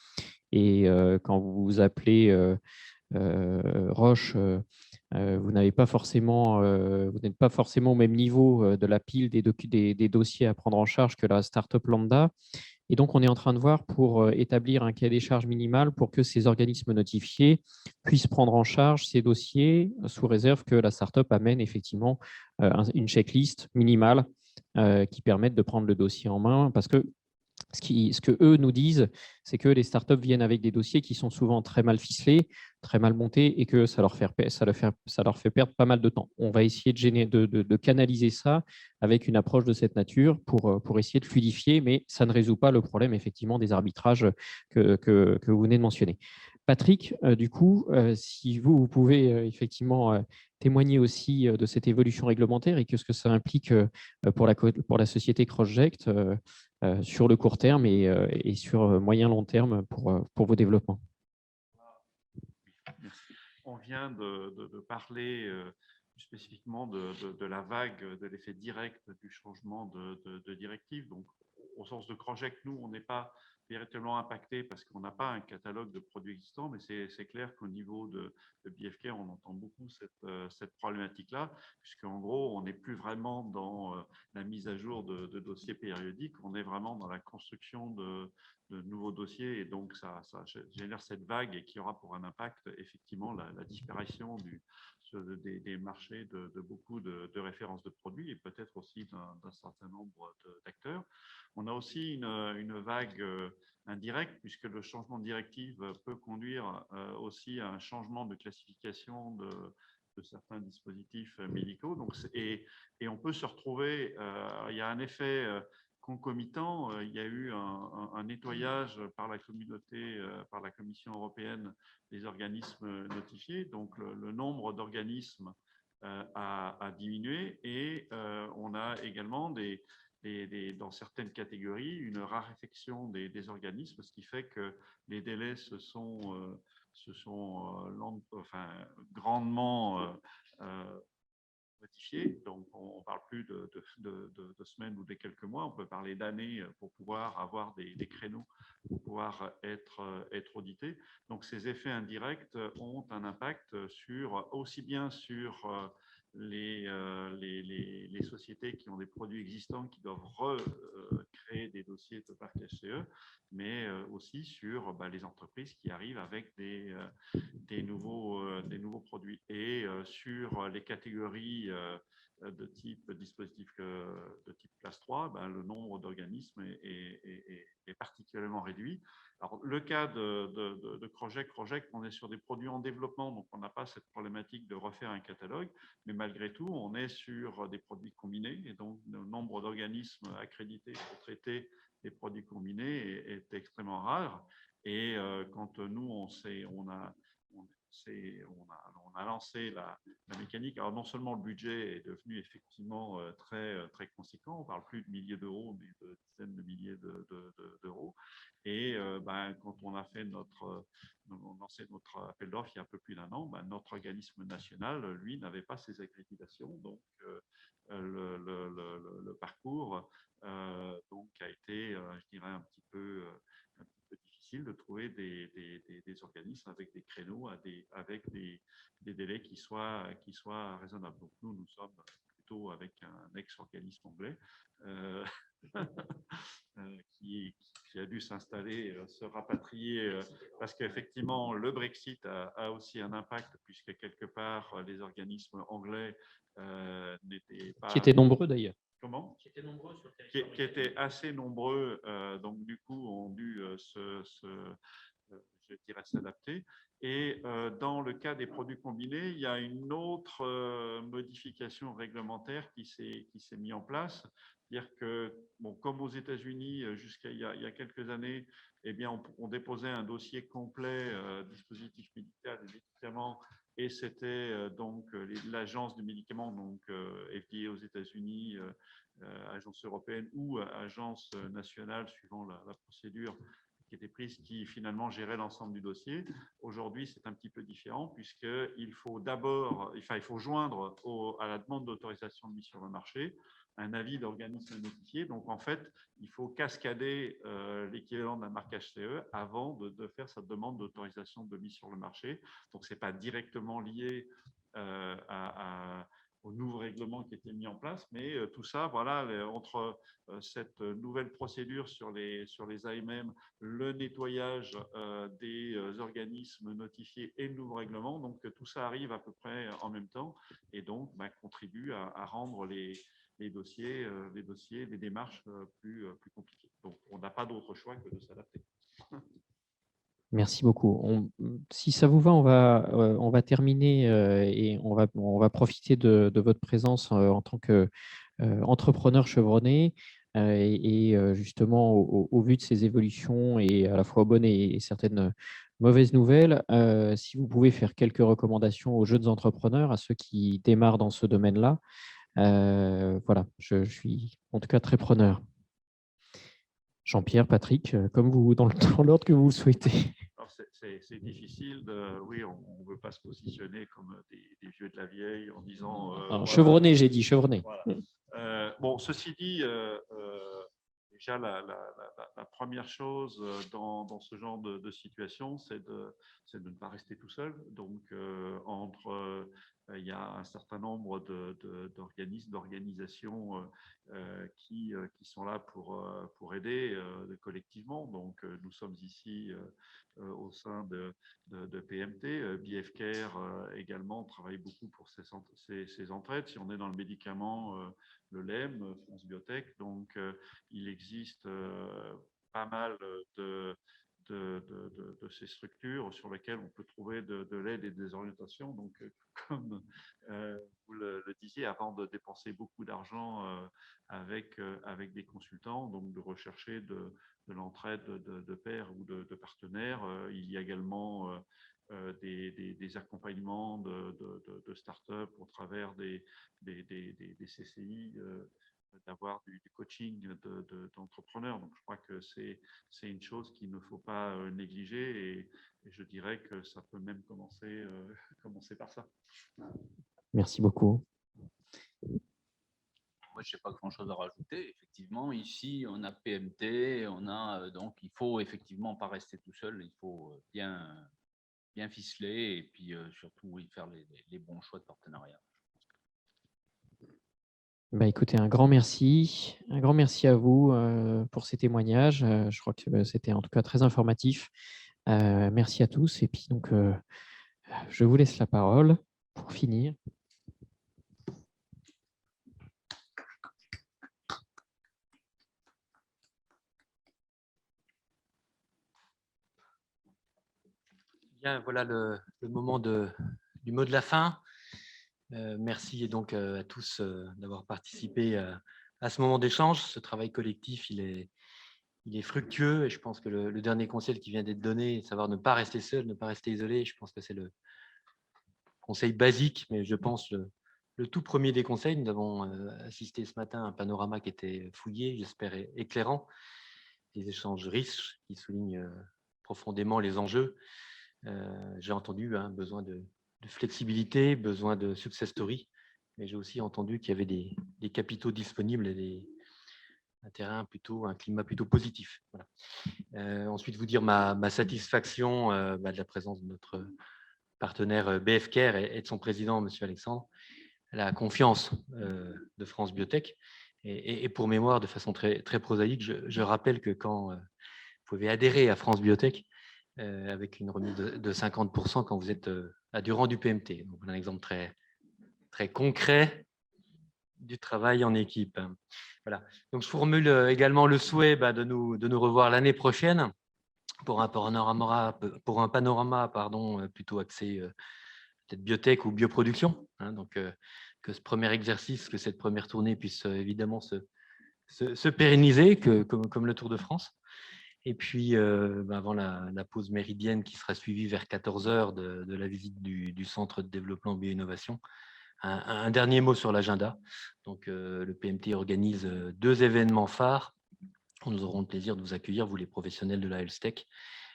Et quand vous appelez Roche, vous n'êtes pas forcément au même niveau de la pile des dossiers à prendre en charge que la startup lambda. Et donc, on est en train de voir pour établir un cahier des charges minimal pour que ces organismes notifiés puissent prendre en charge ces dossiers sous réserve que la startup amène effectivement une checklist minimale qui permette de prendre le dossier en main. Parce que ce que eux nous disent, c'est que les startups viennent avec des dossiers qui sont souvent très mal ficelés, très mal montés et que ça leur fait perdre pas mal de temps. On va essayer de canaliser ça avec une approche de cette nature pour essayer de fluidifier, mais ça ne résout pas le problème effectivement des arbitrages que vous venez de mentionner. Patrick, du coup, si vous pouvez effectivement témoigner aussi de cette évolution réglementaire et ce que ça implique pour la société CrossJect sur le court terme et sur moyen-long terme pour vos développements. On vient de parler spécifiquement de la vague, de l'effet direct du changement de directive. Donc, au sens de CrossJect, nous, on n'est pas véritablement impacté parce qu'on n'a pas un catalogue de produits existants, mais c'est clair qu'au niveau de BFK, on entend beaucoup cette problématique-là, puisqu'en gros, on n'est plus vraiment dans la mise à jour de dossiers périodiques, on est vraiment dans la construction de nouveaux dossiers, et donc ça génère cette vague et qui aura pour un impact effectivement la disparition des marchés de beaucoup de références de produits et peut-être aussi d'un certain nombre d'acteurs. On a aussi une vague indirecte, puisque le changement de directive peut conduire aussi à un changement de classification de certains dispositifs médicaux. Donc, et on peut se retrouver, il y a un effet concomitant, il y a eu un nettoyage par la communauté, par la Commission européenne des organismes notifiés. Donc, le nombre d'organismes a diminué et on a également dans certaines catégories une raréfaction des organismes, ce qui fait que les délais se sont grandement modifiés. Donc, on ne parle plus de semaines ou de quelques mois, on peut parler d'années pour pouvoir avoir des créneaux pour pouvoir être audités. Donc, ces effets indirects ont un impact aussi bien sur les sociétés qui ont des produits existants qui doivent recréer des dossiers de parc HCE, mais aussi sur les entreprises qui arrivent avec des nouveaux produits. Et sur les catégories de type dispositif de type classe 3, le nombre d'organismes est particulièrement réduit. Alors, le cas de Croject, on est sur des produits en développement, donc on n'a pas cette problématique de refaire un catalogue, mais malgré tout, on est sur des produits combinés, et donc le nombre d'organismes accrédités pour traiter des produits combinés est extrêmement rare. Et quand nous, on a lancé la mécanique, alors non seulement le budget est devenu effectivement très conséquent, on ne parle plus de milliers d'euros, mais de dizaines de milliers d'euros. Et quand on a lancé notre appel d'offres il y a un peu plus d'un an, notre organisme national, lui, n'avait pas ses accréditations. Donc, le parcours donc, a été, je dirais, un petit peu difficile de trouver des organismes avec des créneaux, avec des délais qui soient raisonnables. Donc, nous sommes plutôt avec un ex-organisme anglais qui a dû s'installer, se rapatrier, parce qu'effectivement, le Brexit a aussi un impact, puisque quelque part, les organismes anglais n'étaient pas… Qui étaient nombreux d'ailleurs. Comment ? Qui étaient nombreux sur le territoire. Qui étaient assez nombreux, donc du coup, ont dû je dirais s'adapter. Et dans le cas des produits combinés, il y a une autre modification réglementaire qui s'est mise en place. C'est-à-dire que, comme aux États-Unis, jusqu'à il y a quelques années, eh bien, on déposait un dossier complet dispositif médical et médicaments, et c'était donc l'agence du médicament, donc FDA aux États-Unis, agence européenne ou agence nationale, suivant la procédure qui était prise, qui finalement gérait l'ensemble du dossier. Aujourd'hui, c'est un petit peu différent, puisqu'il faut il faut joindre à la demande d'autorisation de mise sur le marché un avis d'organisme notifié. Donc, en fait, il faut cascader l'équivalent de la marque HCE avant de faire sa demande d'autorisation de mise sur le marché. Donc, ce n'est pas directement lié au nouveau règlement qui était mis en place, mais tout ça, voilà, entre cette nouvelle procédure sur les AMM, le nettoyage des organismes notifiés et le nouveau règlement, donc tout ça arrive à peu près en même temps, et donc contribue à rendre les dossiers, les démarches plus compliquées. Donc, on n'a pas d'autre choix que de s'adapter. Merci beaucoup. Si ça vous va, on va terminer et on va profiter de votre présence en tant qu'entrepreneur chevronné et justement au vu de ces évolutions et à la fois bonnes et certaines mauvaises nouvelles, si vous pouvez faire quelques recommandations aux jeunes entrepreneurs, à ceux qui démarrent dans ce domaine-là. Voilà, je suis en tout cas très preneur. Jean-Pierre, Patrick, comme vous, dans l'ordre que vous le souhaitez. C'est difficile, oui, on ne veut pas se positionner comme des vieux de la vieille en disant… chevronné, j'ai dit chevronné. Voilà. Bon, ceci dit, déjà, la première chose dans ce genre de situation, c'est de ne pas rester tout seul. Donc, il y a un certain nombre d'organismes, d'organisations qui sont là pour aider collectivement. Donc, nous sommes ici au sein de PMT. BFCare également travaille beaucoup pour ces entraides. Si on est dans le médicament, le LEM, France Biotech, donc il existe pas mal de ces structures sur lesquelles on peut trouver de l'aide et des orientations. Donc, comme vous le disiez, avant de dépenser beaucoup d'argent avec des consultants, donc de rechercher de l'entraide de pairs ou de partenaires. Il y a également des accompagnements de start-up au travers des CCI, d'avoir du coaching d'entrepreneurs. Donc, je crois que c'est une chose qu'il ne faut pas négliger et je dirais que ça peut même commencer par ça. Merci beaucoup. Moi, je n'ai pas grand-chose à rajouter. Effectivement, ici, on a PMT, donc il faut effectivement pas rester tout seul. Il faut bien ficeler et puis surtout faire les bons choix de partenariat. Bah, écoutez, un grand merci à vous pour ces témoignages. Je crois que c'était en tout cas très informatif. Merci à tous. Et puis donc, je vous laisse la parole pour finir. Bien, voilà le moment du mot de la fin. Merci donc à tous d'avoir participé à ce moment d'échange. Ce travail collectif, il est fructueux et je pense que le dernier conseil qui vient d'être donné, savoir ne pas rester seul, ne pas rester isolé, je pense que c'est le conseil basique, mais je pense le tout premier des conseils. Nous avons assisté ce matin à un panorama qui était fouillé, j'espère éclairant, des échanges riches qui soulignent profondément les enjeux. J'ai entendu besoin de flexibilité, besoin de success story, mais j'ai aussi entendu qu'il y avait des capitaux disponibles et un climat plutôt positif. Voilà. Ensuite, vous dire ma satisfaction de la présence de notre partenaire BFCare et de son président, M. Alexandre, la confiance de France Biotech. Et pour mémoire, de façon très, très prosaïque, je rappelle que quand vous pouvez adhérer à France Biotech, avec une remise de 50% quand vous êtes adhérent du PMT. Donc, un exemple très, très concret du travail en équipe. Voilà. Donc, je formule également le souhait de nous revoir l'année prochaine pour un panorama plutôt axé peut-être biotech ou bioproduction. Donc, que ce premier exercice, que cette première tournée puisse évidemment se pérenniser comme le Tour de France. Et puis, avant la pause méridienne qui sera suivie vers 14h de la visite du Centre de développement bioinnovation, un dernier mot sur l'agenda. Donc, le PMT organise 2 événements phares. Nous aurons le plaisir de vous accueillir, vous les professionnels de la Health Tech.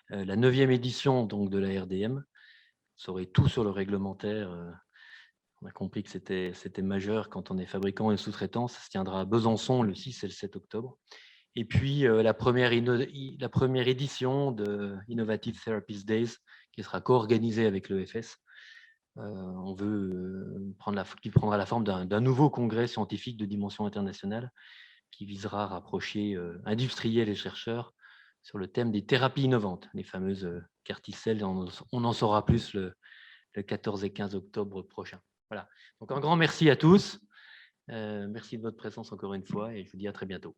La 9e édition donc, de la RDM. Vous saurez tout sur le réglementaire. On a compris que c'était majeur quand on est fabricant et sous-traitant. Ça se tiendra à Besançon le 6 et le 7 octobre. Et puis, la première édition de Innovative Therapies Days, qui sera co-organisée avec l'EFS. On veut qui prendra la forme d'un nouveau congrès scientifique de dimension internationale qui visera à rapprocher industriels et chercheurs sur le thème des thérapies innovantes, les fameuses CAR-T-cells. On en saura plus le 14 et 15 octobre prochain. Voilà. Donc, un grand merci à tous. Merci de votre présence encore une fois et je vous dis à très bientôt.